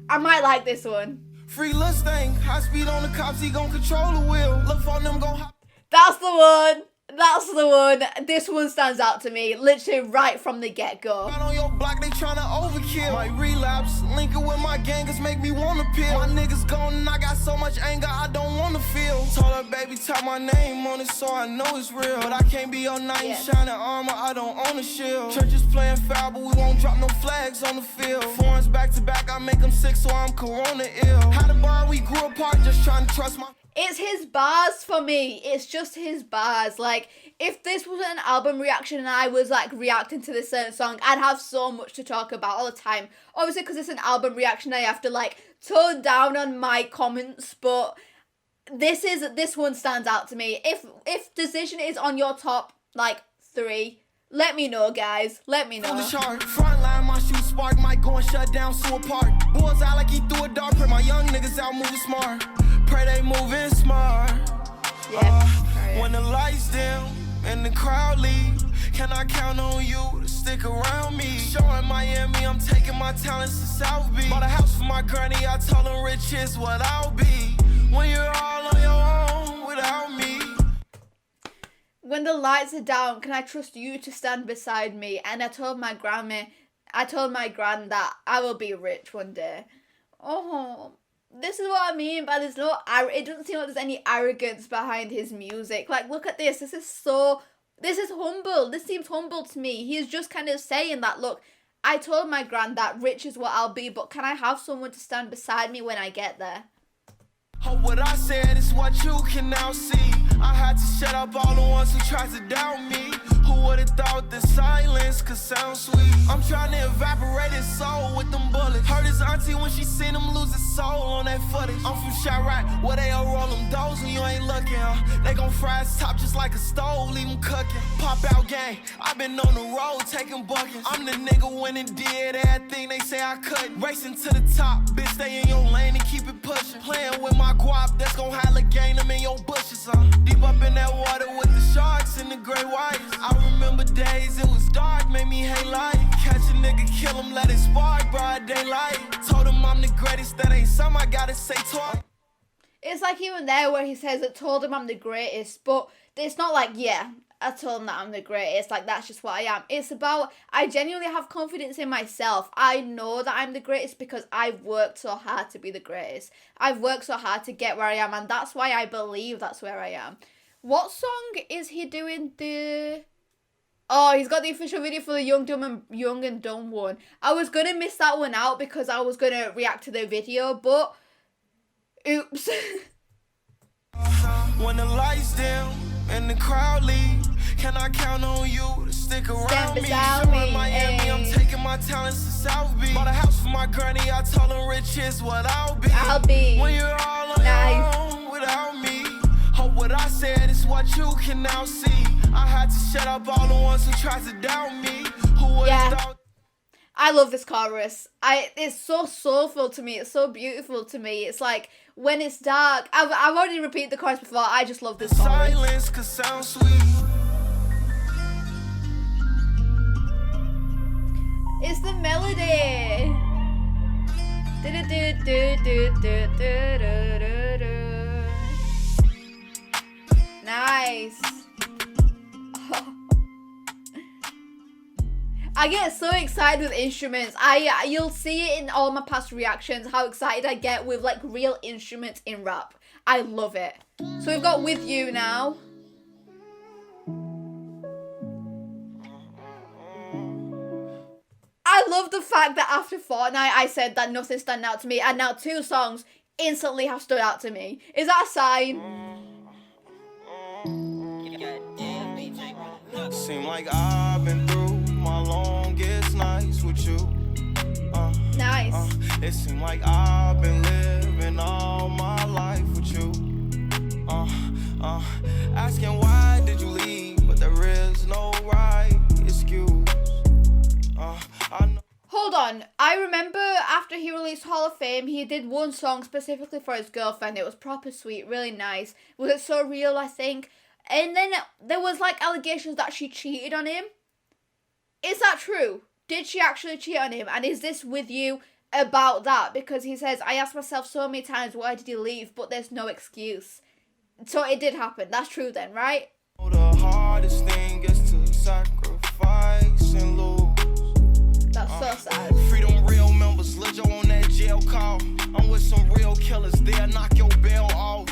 I might like this one. Free Mustang, high speed on the cops, he gon' control the wheel. Look on them, gon' hop. That's the one. That's the one. This one stands out to me, literally right from the get-go. Out on your block, they tryna overkill. My relapse, linking with my gangers make me wanna peel. My niggas gone and I got so much anger I don't wanna feel. Told her, baby, type my name on it so I know it's real. But I can't be your knight in shining armor, I don't own a shield. Churches playing foul, but we won't drop no flags on the field. Foreigns back to back, I make them sick so I'm corona ill. How the bar we grew apart, just trying to trust my... It's his bars for me. It's just his bars. Like, if this was an album reaction and I was, like, reacting to this certain song, I'd have so much to talk about all the time. Obviously, because it's an album reaction, I have to, like, tone down on my comments, but this one stands out to me. If Decision is on your top, like, 3, let me know, guys. Let me know. Front line, my shoe spark, might go and shut down Sewell Park. Boys out like he threw a dart, pray my young niggas out moving smart. Pray they moving smart. When the lights dim and the crowd leave, can I count on you to stick around me? Showing Miami, I'm taking my talents to South Beach. Bought a house for my granny, I told him rich is what I'll be. When you're all on your own without me. When the lights are down, can I trust you to stand beside me? And I told my gran that I will be rich one day. Oh, this is what I mean by it doesn't seem like there's any arrogance behind his music. Like, look at this. This is humble. This seems humble to me. He's just kind of saying that, look, I told my gran that rich is what I'll be, but can I have someone to stand beside me when I get there? Hope what I said is what you can now see. I had to shut up all the ones who tried to doubt me. Who would've thought the silence could sound sweet? I'm trying to evaporate his soul with them bullets. Hurt his auntie when she seen him lose his soul on that footage. I'm from Chirac, where they'll roll them doughs when you ain't looking. They gon' fry his top just like a stove, leave him cooking. Pop out gang, I been on the road taking buckets. I'm the nigga when it did everything they say I couldn't. Racing to the top, bitch, stay in your lane and keep it pushing. Playing with my guap, that's gon' gain them in your bushes, Deep up in that water with the sharks and the gray whites. I remember days it was dark, made me hate light. Catch a nigga kill kill him, let it spark, broad daylight. Told him I'm the greatest, that ain't something I gotta say twice. It's like even there where he says it, told him I'm the greatest, but it's not like, yeah, I told him that I'm the greatest, like that's just what I am. It's about, I genuinely have confidence in myself. I know that I'm the greatest because I've worked so hard to be the greatest. I've worked so hard to get where I am, and that's why I believe that's where I am. What song is he doing the... Oh, he's got the official video for the Young and Dumb one. I was gonna miss that one out because I was gonna react to the video, but oops. When the lights dim and the crowd leave, can I count on you to stick around me? beside Showing me, Miami, I'm ayy. taking my talents to South Beach. Bought a house for my granny, I told her rich is what I'll be. I'll be. When you're all on Nice. your own without me. Hope what I said is what you can now see. I had to shut up all the ones who tried to doubt me. Who would've Yeah. thought? I love this chorus. It's so soulful to me. It's so beautiful to me. It's like when it's dark. I've already repeated the chorus before. I just love this chorus. Silence could sound sweet. It's the melody. Nice. I get so excited with instruments. You'll see it in all my past reactions how excited I get with like real instruments in rap. I love it. So we've got With You now. I love the fact that after Fortnight I said that nothing stand out to me, and now two songs instantly have stood out to me. Is that a sign? Seem like I've been through my longest nights with you. Nice. It seemed like I've been living all my life with you. Asking why did you leave, but there is no right excuse. I know. Hold on. I remember after he released Hall of Fame, he did one song specifically for his girlfriend. It was proper sweet, really nice. Was it So Real, I think? And then there was like allegations that she cheated on him. Is that true? Did she actually cheat on him? And is this With You about that? Because he says, I asked myself so many times, why did he leave? But there's no excuse. So it did happen. That's true then, right? The hardest thing is to sacrifice and lose. That's so sad. Freedom real members, Lil Tjay on that jail call. I'm with some real killers, they'll knock your bail off.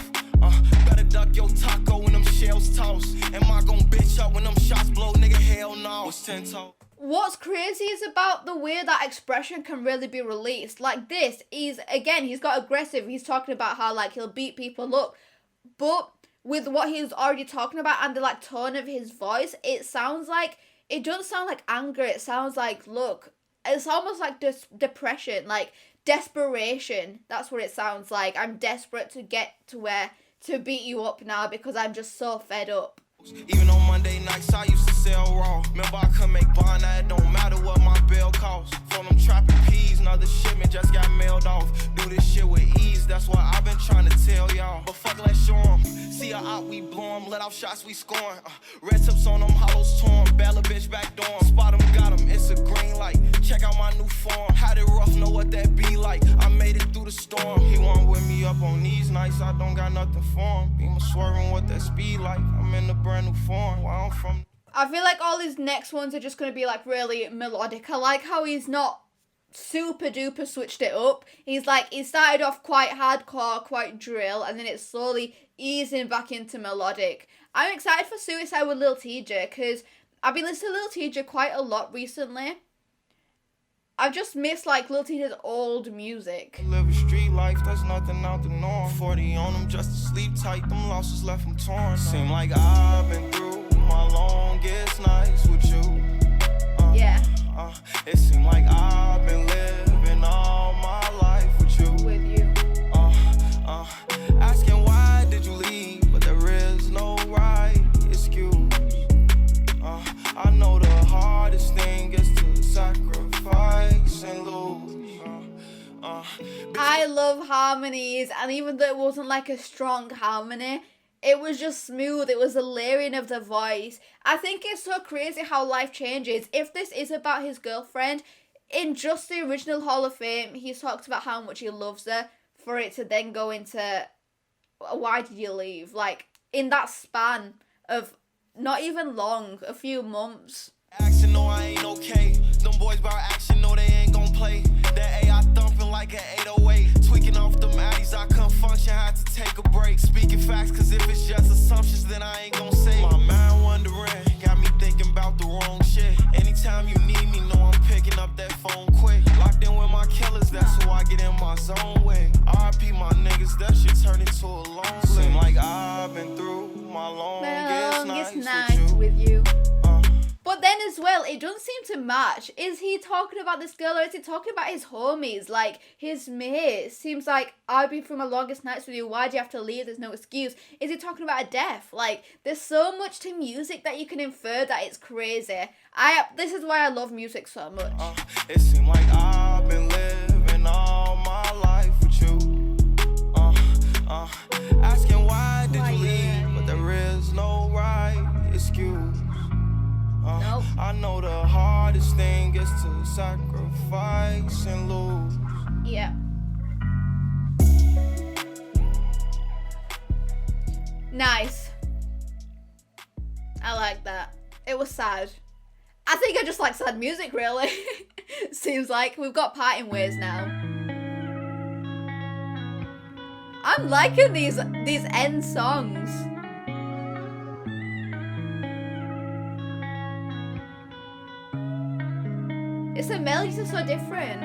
Better duck your taco when them shells toss. Am I gon' bitch up when them shots blow? Nigga, hell no. It's 10 toes. What's crazy is about the way that expression can really be released. Like this, he's got aggressive. He's talking about how like he'll beat people up. But with what he was already talking about and the like tone of his voice, it doesn't sound like anger. It sounds like, look, it's almost like depression, like desperation. That's what it sounds like. I'm desperate to get to beat you up now because I'm just so fed up. Even on Monday nights, I used to sell raw. Remember, I could make bond, now it don't matter what my bill costs. From them trapping peas, another shipment just got mailed off. Do this shit with ease, that's what I've been trying to tell y'all. But fuck, let's show 'em. See her out, we blow 'em. Let off shots, we scoring. Red tips on them, hollows torn. Bella bitch back dorm. Spot 'em, got 'em, it's a green light. Check out my new form. Had it rough, know what that be like. I made it through the storm. He won't with me up on these nights, I don't got nothing for him. Beamer swerving with that speed like I'm in the brand new form. Where I'm from. I feel like all his next ones are just going to be like really melodic. I like how he's not super duper switched it up. He started off quite hardcore, quite drill, and then it's slowly easing back into melodic. I'm excited for Suicide with Lil Tjay because I've been listening to Lil Tjay quite a lot recently. I've just missed like Lil Tjay's old music. Live a street life, that's nothing out the norm. 40 on them just to sleep tight, them losses left them torn. Seem like I've been through my longest nights with you. Yeah. It seemed like I've been living all my life with you. With you. Asking why did you leave, but there is no right excuse. I know the hardest thing is to sacrifice and lose. I love harmonies, and even though it wasn't like a strong harmony, it was just smooth. It was the layering of the voice. I think it's so crazy how life changes. If this is about his girlfriend, in just the original Hall of Fame, he's talked about how much he loves her, for it to then go into, why did you leave? Like, in that span of not even long, a few months. Action, no, I ain't okay. Them boys about action, no, they ain't gon' play. That AI thumping like an 808. Tweaking off them addies, I couldn't function, had to take a break. Speaking facts, cause if it's just assumptions, then I ain't gon' say. My mind wondering, got me thinking about the wrong shit. Anytime you need me, know I'm picking up that phone quick. Locked in with my killers, that's who I get in my zone with. RIP my niggas, that shit turned into a long list. Seem like I've been through my longest nights with you. But then as well, it doesn't seem to match. Is he talking about this girl or is he talking about his homies? Like, his mates? Seems like, I've been through my longest nights with you. Why do you have to leave? There's no excuse. Is he talking about a death? Like, there's so much to music that you can infer that it's crazy. This is why I love music so much. It seemed like I've been living all my life with you. Asking why did you leave? But there is no right excuse. Nope. I know the hardest thing is to sacrifice and lose. Yeah. Nice. I like that. It was sad. I think I just like sad music, really. Seems like we've got Partin Ways now. I'm liking these end songs. It's the melodies are so different.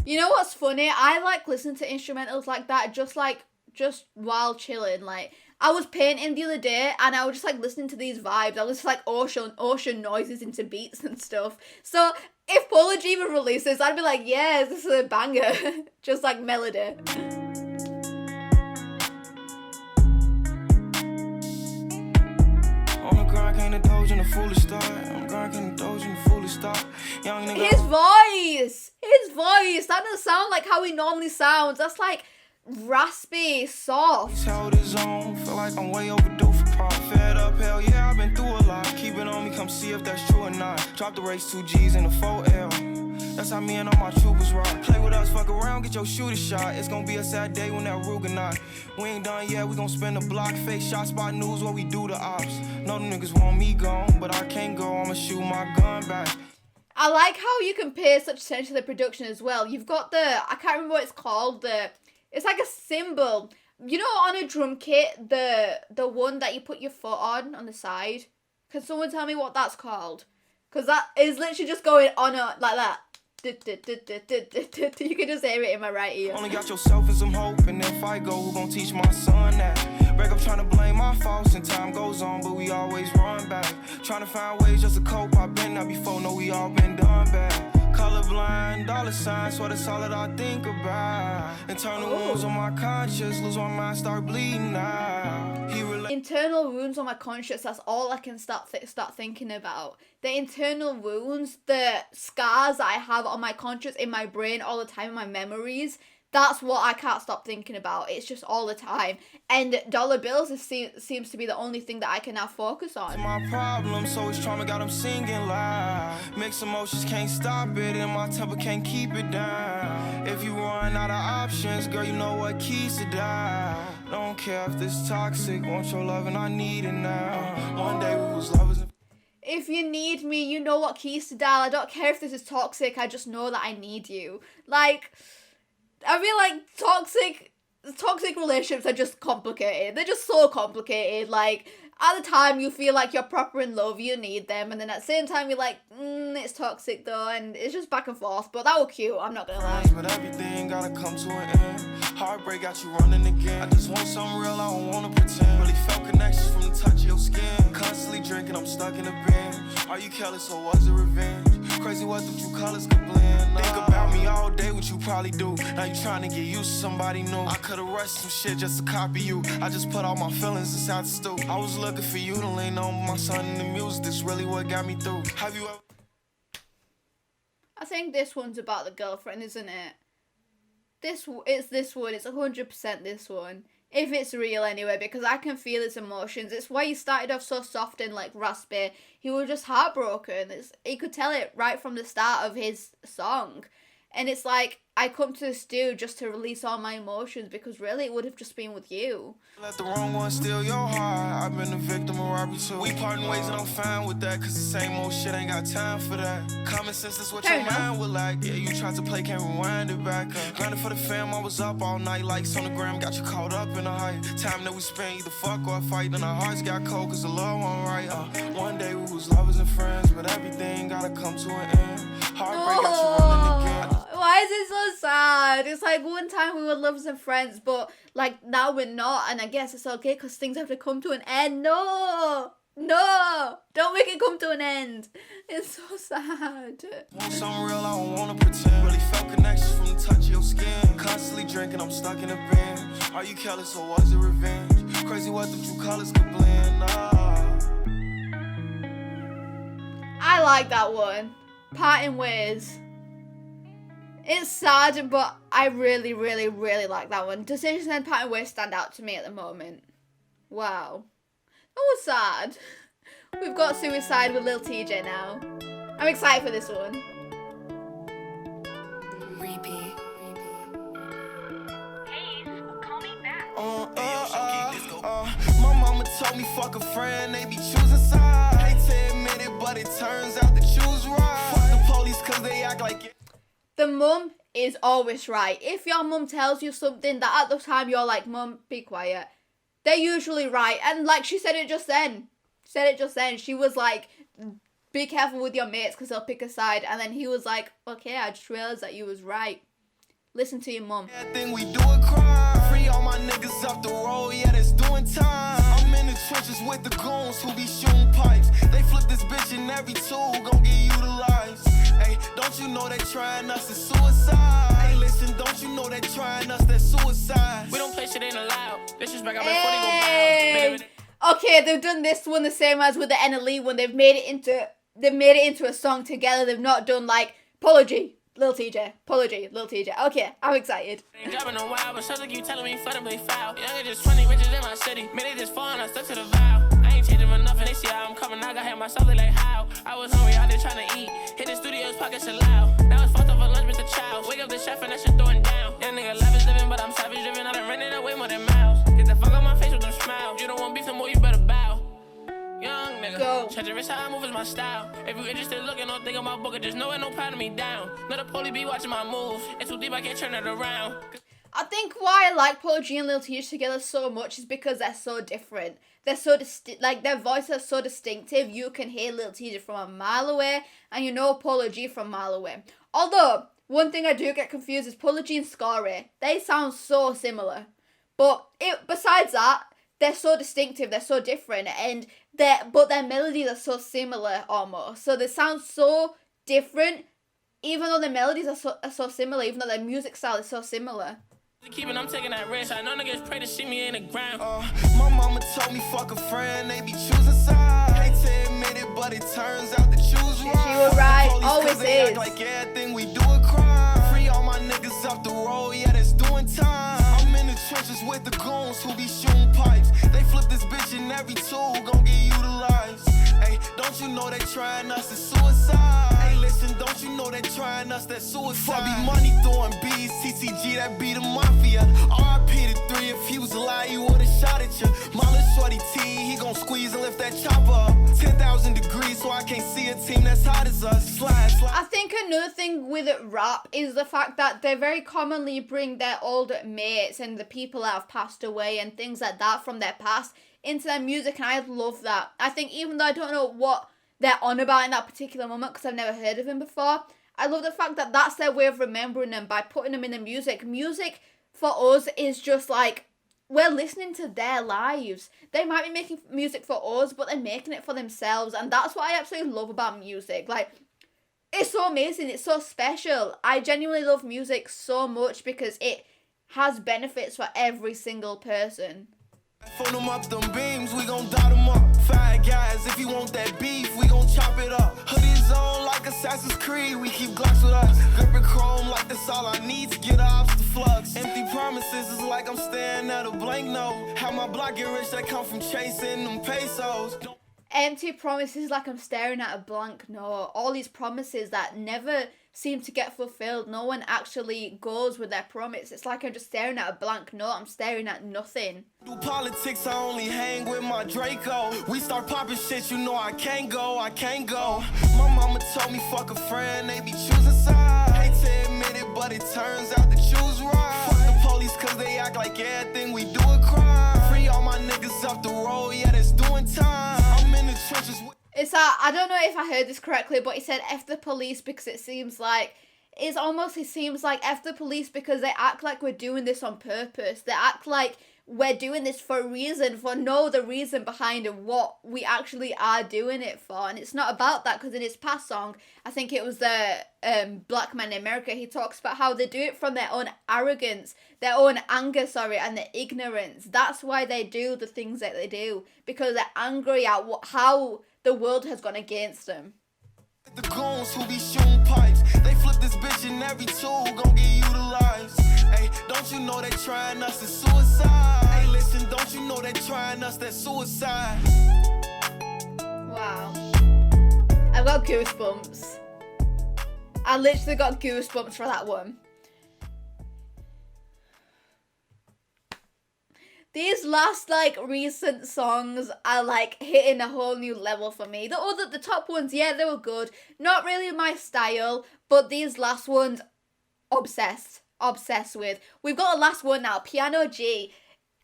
You know what's funny? I like listening to instrumentals like that just while chilling. Like, I was painting the other day and I was just like listening to these vibes. I was just like ocean noises into beats and stuff. So if Polo even releases, I'd be like, yes, this is a banger. Just like melody. Can't indulge in a foolish thought. I'm going can't indulge in a foolish thought. Young nigga. His voice. That doesn't sound like how he normally sounds. That's like raspy, soft. He's held his own. Feel like I'm way overdue for pop. Fed up, hell yeah, I've been through a lot. Keep it on me, come see if that's true or not. Drop the race, 2 G's and a 4L. That's how me and all my troopers rock. Play with us, fuck around, get your shooter shot. It's gonna be a sad day when that Ruger not. We ain't done yet, we gon' spin the block. Fake shot spot news, what we do to ops. No, them niggas want me gone, but I can't go, I'ma shoot my gun back. I like how you can pay such attention to the production as well. You've got I can't remember what it's called, it's like a cymbal. You know, on a drum kit, the one that you put your foot on the side? Can someone tell me what that's called? Because that is literally just going on like that. You can just hear it in my right ear. Only got yourself and some hope, and if I go, who gon' teach my son that? Break up trying to blame my faults, and time goes on, but we always run back. Trying to find ways just to cope, I've been there before, know we all been done bad. Colorblind, dollar signs, so that's all that I think about. Internal wounds on my conscience, lose my mind, start bleeding now. Internal wounds on my conscience, that's all I can start thinking about. The internal wounds, the scars I have on my conscience, in my brain all the time, in my memories, that's what I can't stop thinking about. It's just all the time. And dollar bills seems to be the only thing that I can now focus on. My problem, so it's trauma, got them singing loud. Mixed emotions, can't stop it, and my temper can't keep it down. If you run out of options, girl, you know what keys to die. Don't care if this toxic, want your love and I need it now. One day we was lovers. If you need me, you know what keys to dial. I don't care if this is toxic, I just know that I need you. Like, I feel like toxic relationships are just complicated. They're just so complicated. Like, at the time you feel like you're proper in love, you need them, and then at the same time you're like, it's toxic though, and it's just back and forth. But that was cute, I'm not gonna lie. But everything gotta come to an end. Heartbreak got you running again. I just want something real, I don't wanna pretend. Really felt connections from the touch of your skin. Constantly drinking, I'm stuck in a binge. Are you careless or was it revenge? Crazy what the two colors could blend. Think about me all day, what you probably do. Now you trying to get used to somebody new. I could've rushed some shit just to copy you. I just put all my feelings inside the stew. I was looking for you to lean on my son in the music. This really what got me through. Have you ever... I think this one's about the girlfriend, isn't it? It's this one. It's 100% this one. If it's real anyway, because I can feel his emotions. It's why he started off so soft and like raspy. He was just heartbroken. He could tell it right from the start of his song. And it's like, I come to the studio just to release all my emotions, because really it would have just been with you. Let the wrong one steal your heart. I've been a victim of robbery too. We parting ways and I'm fine with that, cause the same old shit ain't got time for that. Common sense is what your mind would like. Yeah, you tried to play, can't rewind it back. Grinding for the fam, I was up all night. Likes on the gram, got you caught up in the hype. Time that we spent, either fuck or fight. Then our hearts got cold cause the love wasn't right. One day we was lovers and friends, but everything gotta come to an end. Heartbreak got you running again. Why is it so sad? It's like one time we were lovers and friends, but like now we're not, and I guess it's okay because things have to come to an end. No, don't make it come to an end. It's so sad. Want something real, I don't wanna pretend. Really felt connections from the touch of your skin. Constantly drinking, I'm stuck in a binge. Are you careless or was it revenge? Crazy what the true colors could blend. I like that one. Parting Ways. It's sad, but I really, really, really like that one. Decisions and Parting Ways stand out to me at the moment. Wow. That was sad. We've got Suicide with Lil Tjay now. I'm excited for this one. Repeat. My mama told me fuck a friend, they be choosing sides. Hate to admit it, but it turns out the choose right. Fuck the police cause they act like it. The mum is always right. If your mum tells you something that at the time you're like, Mum, be quiet, they're usually right. And like she said it just then. She was like, be careful with your mates because they'll pick a side. And then he was like, okay, I just realised that you was right. Listen to your mum. I think we do a crime. Free all my niggas up the road, yeah, that's doing time. I'm in the trenches with the goons who be shooting pipes. They flip this bitch in every tool, gon' get utilized. Hey, don't you know they trying us, it's suicide. Hey, listen, don't you know they trying us, that's suicide. We don't play shit ain't allowed. Disrespect, I'm Hey. Okay, they've done this one the same as with the NLE one. They've made it into a song together. They've not done like Apology, Lil Tjay. Apology, Lil Tjay. Okay, I'm excited. Ain't dropping a while, but something you telling me fundamentally foul. Young just 20 riches in my city. Made it just fall and I stuck to the vow. I ain't changing for nothing. They see how I'm coming. I got hit myself. They like how. I was hungry out there trying to eat. Hit the studio's pockets allowed. Now it's fucked up for lunch with the child. Wake up the chef and that shit throwing down. Young nigga life is living, but I'm savage driven. I done rented away more than miles. Get the fuck out my face with them smiles. You don't want beef no more, you better bow. Young nigga, go. Check the wrist, how I move is my style. If you interested, looking, don't think about booking. Just know it, no patting me down. Let the police be watching my moves. It's too deep, I can't turn it around. I think why I like Polo G and Lil Tjay together so much is because they're so different. They're so like their voices are so distinctive. You can hear Lil Tjay from a mile away, and you know Polo G from a mile away. Although one thing I do get confused is Polo G and Scorey. They sound so similar, but besides that, they're so distinctive. They're so different, and but their melodies are so similar almost. So they sound so different, even though their melodies are so similar. Even though their music style is so similar. Keeping, I'm taking that risk. I know niggas pray to see me in the ground. My mama told me fuck a friend, they be choosing sides. Hate to admit it, but it turns out the choose right. She was right, always they is. Act like everything we do a crime. Free all my niggas up the road, yeah, that's doing time. I'm in the trenches with the goons who be shooting pipes. They flip this bitch in every tool, gon' get utilized. Hey, don't you know they trying us, it's suicide. Hey, listen, don't you know they trying us, that's suicide. Be money throwing B's, TCG, that be the mafia. RP to 3, if he was alive, he would've shot at you. My little shorty T, he gon' squeeze and lift that chopper up. 10,000 degrees, so I can't see a team that's hot as us. Slide. I think another thing with rap is the fact that they very commonly bring their old mates and the people that have passed away and things like that from their past into their music, and I love that. I think even though I don't know what they're on about in that particular moment because I've never heard of him before, I love the fact that that's their way of remembering them by putting them in the music. Music for us is just like, we're listening to their lives. They might be making music for us, but they're making it for themselves, and that's what I absolutely love about music. Like, it's so amazing, it's so special. I genuinely love music so much because it has benefits for every single person. Phone them up, them beams, we gon' dot them up. 5 guys, if you want that beef, we gon' chop it up. Hoodies on like a Assassin's Creed, we keep Glocks with us. Gripping chrome like that's all I need to get off the flux. Empty promises is like I'm staring at a blank note. How my block get rich, that come from chasing them pesos. Empty promises like I'm staring at a blank note. All these promises that never seem to get fulfilled. No one actually goes with their promise. It's like I'm just staring at a blank note. I'm staring at nothing. Do politics, I only hang with my Draco. We start popping shit, you know I can't go, I can't go. My mama told me fuck a friend, they be choosing sides. Hate to admit it, but it turns out to choose right. Fuck the police cause they act like everything we do a crime. Free all my niggas up the road, yeah, that's doing time. I'm in the trenches with It's that, I don't know if I heard this correctly, but he said F the police because it seems like F the police because they act like we're doing this on purpose. They act like we're doing this for a reason, for no the reason behind what we actually are doing it for. And it's not about that, because in his past song, I think it was the Black Man in America, he talks about how they do it from their own arrogance, their own anger, and their ignorance. That's why they do the things that they do, because they're angry at how the world has gone against them. the goons who be shooting pipes. They flip this bitch and every tool gon' get utilized. Hey, don't you know they trying us to suicide? Hey, listen, don't you know they trying us that suicide? Wow. I've got goosebumps. I literally got goosebumps for that one. These last, recent songs are, hitting a whole new level for me. The top ones, yeah, they were good. Not really my style, but these last ones, obsessed with. We've got a last one now, Piano G.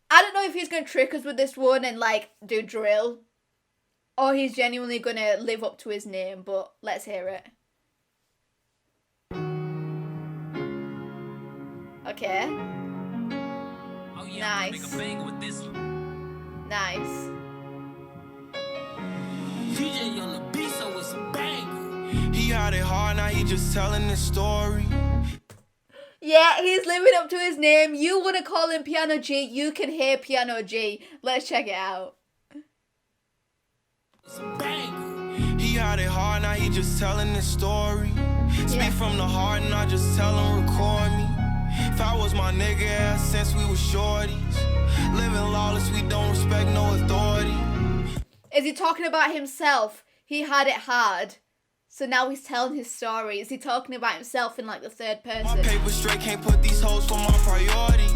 I don't know if he's going to trick us with this one and, do drill, or he's genuinely going to live up to his name, but let's hear it. Okay. Nice. Nice. DJ on the beat, so it's a banger. He had it hard, now he just telling this story. Yeah, he's living up to his name. You want to call him Piano G, you can hear Piano G. Let's check it out. It's a banger. He had it hard, now he just telling this story. Speak from the heart, and I just tell him record me. If I was my nigga, since we were shorties, living lawless, we don't respect no authority. Is he talking about himself? He had it hard, so now he's telling his story. Is he talking about himself in the third person? My paper straight, can't put these hoes for my priorities.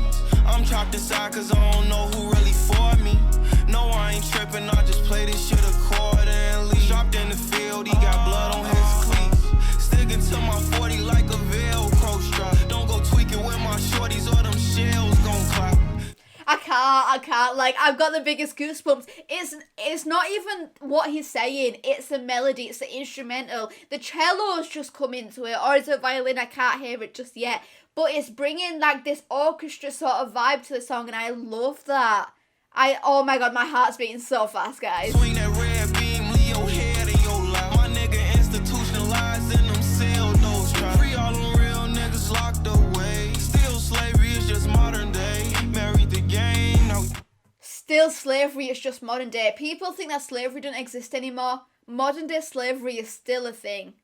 I'm trapped inside cause I don't know who really for me. No, I ain't tripping, I just play this shit accordingly. Dropped in the field, he got blood on his cleats. Sticking to my 40 like a Velcro strap. Don't go tweaking with my shorties or them shells gon' clap. I can't. I've got the biggest goosebumps. It's not even what he's saying. It's the melody. It's the instrumental. The cellos just come into it. Or is it violin? I can't hear it just yet. But it's bringing, this orchestra sort of vibe to the song. And I love that. Oh my god, my heart's beating so fast, guys. Swing that red beam, leave your head in your lap. My nigga institutionalized in them cell doors. Free all them real niggas locked away. Still slavery is just modern day. Married the game, now Still slavery is just modern day. People think that slavery doesn't exist anymore. Modern day slavery is still a thing.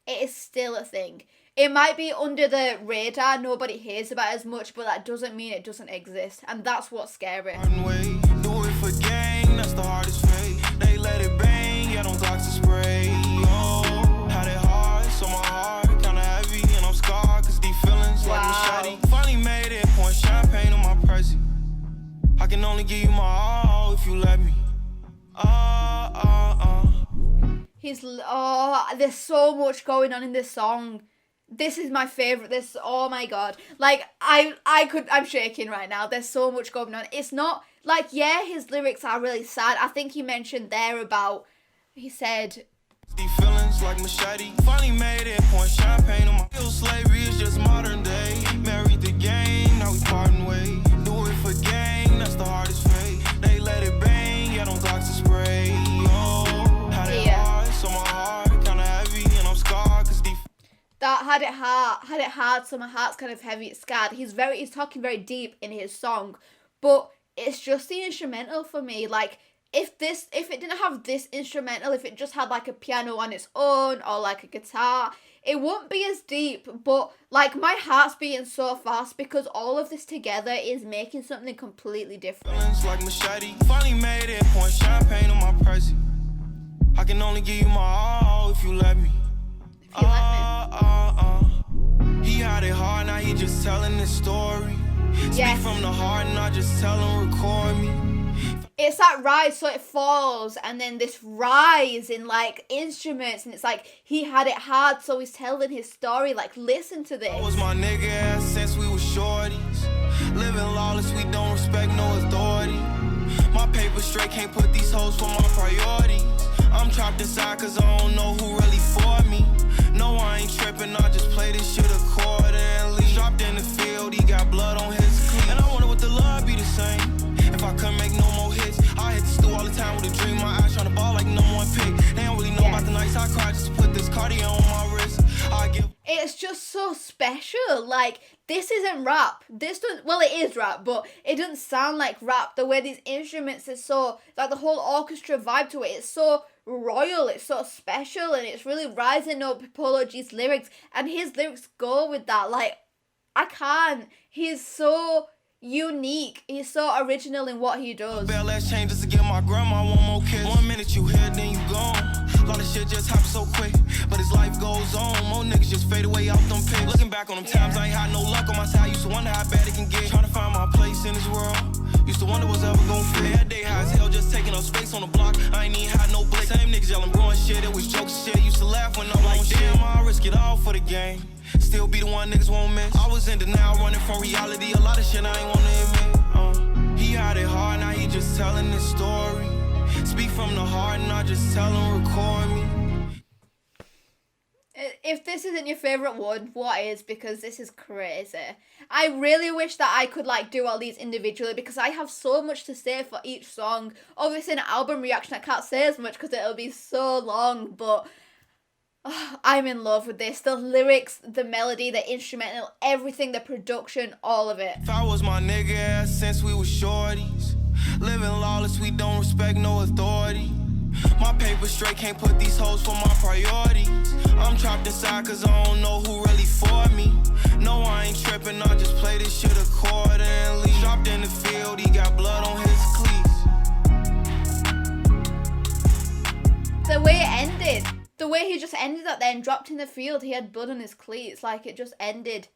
It is still a thing. It might be under the radar, nobody hears about it as much, but that doesn't mean it doesn't exist. And that's what's scary. way. Do it for gang, that's the hardest fate. They let it bang, yeah, don't Glocks to spray. Oh, had it hard, so my heart kinda heavy, and I'm scarred, cause these feelings like machete. Finally made it, pouring champagne on my Prezi. I can only give you my all if you let me. There's so much going on in this song. This is my favorite. Oh my god. I'm shaking right now. There's so much going on. It's not, his lyrics are really sad. I think he mentioned there about, he said, these feelings like machete. Finally made it, pouring champagne on my still slavery is just modern day. Married the game, now we parting ways. Do it for gang, that's the hardest fate. They let it bang, yeah, don't Glocks to spray. Oh, had it hard, so my heart kinda heavy, and I'm scarred, cause these that had it hard, so my heart's kind of heavy, it's scarred. He's talking very deep in his song, but it's just the instrumental for me. if it didn't have this instrumental, if it just had like a piano on its own or like a guitar, it won't be as deep. But like my heart's beating so fast because all of this together is making something completely different. Feelings like machete. Finally made it, pouring champagne on my Percy. I can only give you my all if you let me. If you let me. He had it hard, now he just telling his story. Yes. Speak from the heart, not just tell him, record me. It's that rise, so it falls, and then this rise in like instruments, and it's like he had it hard, so he's telling his story. Like, listen to this. I was my nigga since we was shorties. Living lawless, we don't respect no authority. My paper straight, can't put these hoes for my priorities. I'm trapped inside cause I don't know who really for me. No, I ain't tripping, I just play this shit accordingly. Dropped in the field, he got blood on his cleat. And I wonder what the love be the same. If I couldn't make no more hits, I hit the stool all the time with a dream. My eyes tryna ball like number one pick. They don't really know about the nights I cried just to put this cardio on my wrist. It's just so special. Like, this isn't rap. This doesn't, well, it is rap, but it doesn't sound like rap. The way these instruments are so, like the whole orchestra vibe to it, it's so royal, it's so special, and it's really rising up Polo G's lyrics, and his lyrics go with that. Like, I can't. He's so unique. He's so original in what he does. Bell ass changes to get my grandma one more kiss. 1 minute you here, then you gone. A lot of shit just happens so quick, but as life goes on, more niggas just fade away out them pics. Looking back on them times, I ain't had no luck on my side. Used to wonder how bad it can get. Trying to find my place in this world. Used to wonder what's ever gon' fit. That day high as hell, just taking up space on the block. I ain't even had no blick. Same niggas yelling, growing shit. It was jokes and shit. Used to laugh when I'm like, damn, I risk it all for the game. Still be the one niggas won't miss. I was in denial, running from reality. A lot of shit I ain't wanna admit. He had it hard, now he just telling his story. Speak from the heart, not just tell him, record me. If this isn't your favourite one, what is? Because this is crazy. I really wish that I could like do all these individually because I have so much to say for each song. Obviously in an album reaction I can't say as much because it'll be so long, but I'm in love with this. The lyrics, the melody, the instrumental, everything, the production, all of it. If I was my nigga since we was shorties. Living lawless, we don't respect no authority. My paper straight, can't put these hoes for my priorities. I'm trapped inside cause I don't know who really for me. No, I ain't tripping, I just play this shit accordingly. Dropped in the field, he got blood on his cleats. The way it ended, the way he just ended that then, dropped in the field, he had blood on his cleats, like it just ended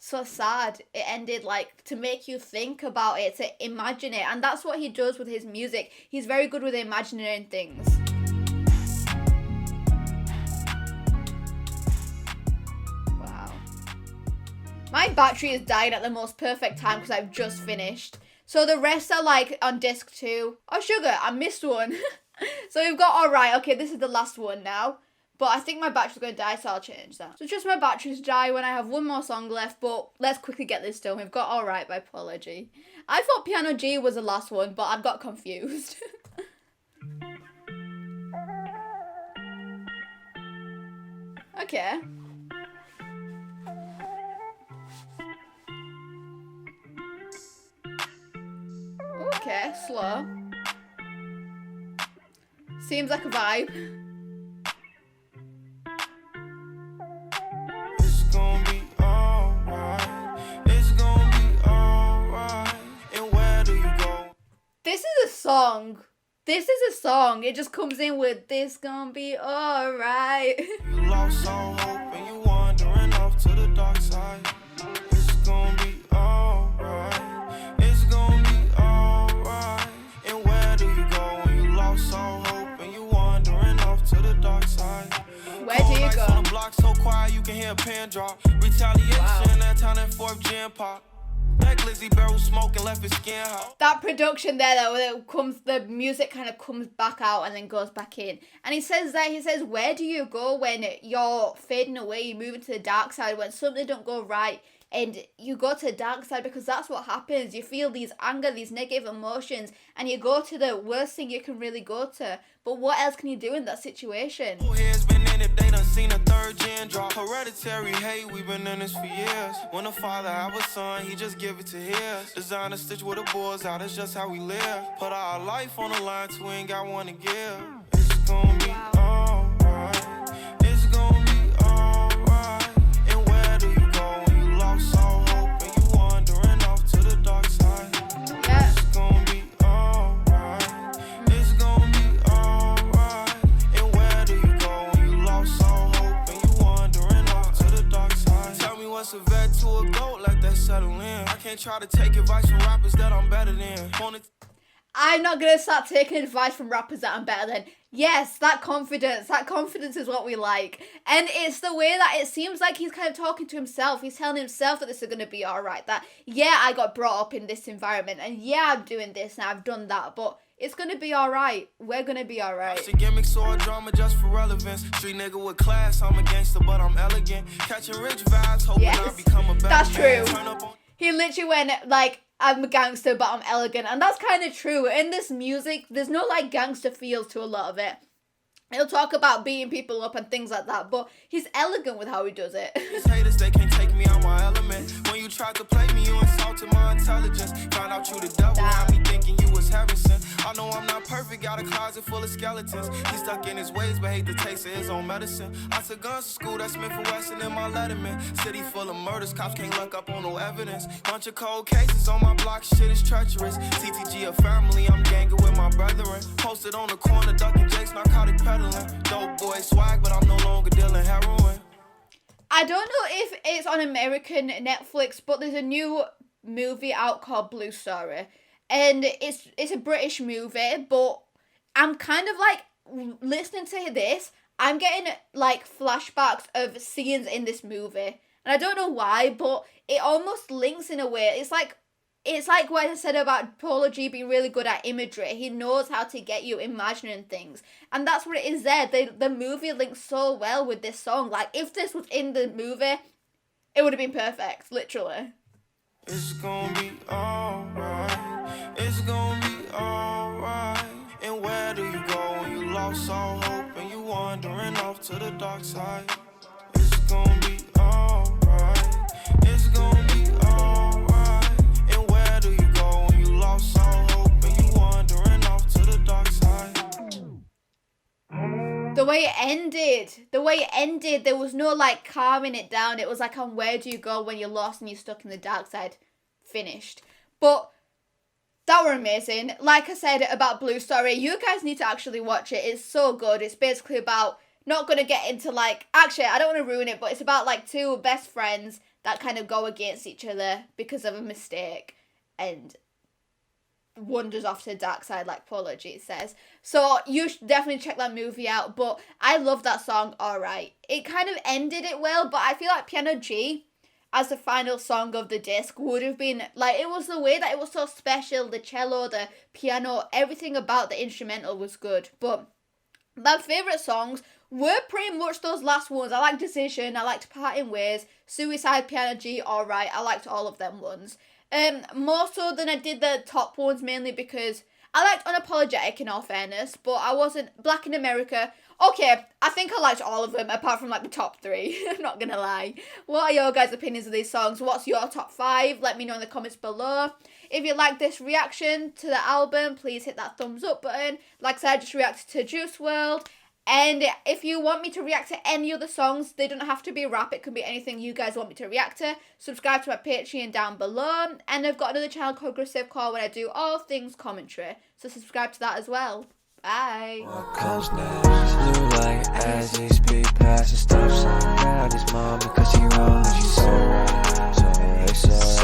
so sad. It ended like to make you think about it, to imagine it, and that's what he does with his music. He's very good with imagining things. Wow. My battery has died at the most perfect time because I've just finished. So the rest are like on disc 2. Oh sugar, I missed one. So we've got Alright. Okay, this is the last one now. But I think my battery's going to die, so I'll change that. So just my batteries die when I have one more song left, but let's quickly get this done. We've got Alright by Polo G. I thought Piano G was the last one, but I've got confused. Okay. Okay, slow. Seems like a vibe. This is a song. This is a song. It just comes in with this gonna be alright. You lost all hope and you wandering off to the dark side. It's gonna be alright. It's gonna be alright. And where do you go when you lost all hope and you wandering off to the dark side? Where do you go? On the block so quiet you can hear a pin drop. Retaliation, wow. That time that 4th gen pop. That glizzy barrel smoking left his skin hot. That production there though, it comes, the music kind of comes back out and then goes back in. And he says where do you go when you're fading away, you move into the dark side, when something don't go right and you go to the dark side, because that's what happens. You feel these anger, these negative emotions, and you go to the worst thing you can really go to. But what else can you do in that situation? Heads been in it, they done seen a 3rd gen drop. Hereditary hate, we've been in this for years. When a father have a son, he just give it to his. Designer stitch with the boys out, it's just how we live. Put our life on the line, till we ain't got one to give. It's gonna be alright. It's gonna be alright. And where do you go when you lost all hope and you wandering off to the dark side? Yeah. It's gonna be alright. It's gonna be alright. And where do you go when you lost all hope and you wandering off to the dark side? Tell me what's a vet to a goat, let that settle in. I can't try to take advice from rappers that I'm better than. I'm not gonna start taking advice from rappers that I'm better than. Yes, that confidence is what we like. And it's the way that it seems like he's kind of talking to himself. He's telling himself that this is gonna be alright. That, yeah, I got brought up in this environment, and yeah, I'm doing this and I've done that, but it's gonna be alright. We're gonna be alright. It's a gimmick, so a drama just for relevance. Street nigga with class, I'm a gangster, but I'm elegant. Catching rich vibes, hoping I become a better that's true. Man. He literally went, like, I'm a gangster, but I'm elegant. And that's kind of true. In this music, there's no, like, gangster feels to a lot of it. He'll talk about beating people up and things like that, but he's elegant with how he does it. These haters, they can't take me out my element. When you tried to play me, you insulted my intelligence. Found out you the devil, had me thinking you was heaven sent. I know I'm not perfect, got a closet full of skeletons. He's stuck in his ways, but hate the taste of his own medicine. I took guns to school, that's Smith & Wesson in my letterman. City full of murders, cops can't look up on no evidence. Bunch of cold cases on my block, shit is treacherous. TTG a family, I'm ganging with my brethren. Posted on the corner, ducking Jake's narcotic peddling. Dope boy swag, but I'm no longer dealing heroin. I don't know if it's on American Netflix, but there's a new movie out called Blue Story. And it's a British movie, but I'm kind of like, listening to this, I'm getting like flashbacks of scenes in this movie. And I don't know why, but it almost links in a way. It's like what I said about Polo G being really good at imagery. He knows how to get you imagining things. And that's what it is there. The movie links so well with this song. Like, if this was in the movie, it would have been perfect, literally. It's gonna be alright. It's gonna be alright. And where do you go when you lost all hope and you wandering off to the dark side? It's gonna be alright. It's gonna be alright. And where do you go when you lost all hope and you wandering off to the dark side? The way it ended, there was no like calming it down. It was like, on where do you go when you're lost and you're stuck in the dark side? Finished. But that were amazing. Like I said about Blue Story, you guys need to actually watch it. It's so good. It's basically about, not going to get into like, actually, I don't want to ruin it, but it's about like two best friends that kind of go against each other because of a mistake and wanders off to the dark side, like Polo G says. So you should definitely check that movie out. But I love that song, Alright. It kind of ended it well, but I feel like Piano G as the final song of the disc would have been, like, it was the way that it was so special. The cello, the piano, everything about the instrumental was good. But my favourite songs were pretty much those last ones. I liked Decision, I liked Partin Ways, Suicide, Piano G, Alright. I liked all of them ones. More so than I did the top ones, mainly because I liked Unapologetic, in all fairness, but I wasn't Black in America. Okay, I think I liked all of them, apart from like the top 3. I'm not gonna lie. What are your guys' opinions of these songs? What's your top 5? Let me know in the comments below. If you like this reaction to the album, please hit that thumbs up button. Like I said, I just reacted to Juice WRLD. And if you want me to react to any other songs, they don't have to be rap. It can be anything you guys want me to react to. Subscribe to my Patreon down below. And I've got another channel called Aggressive Core where I do all things commentary. So subscribe to that as well. Bye. Close names, blue light as he speed past the stop sign. Now this mom because she wrong and she's so right. So they say.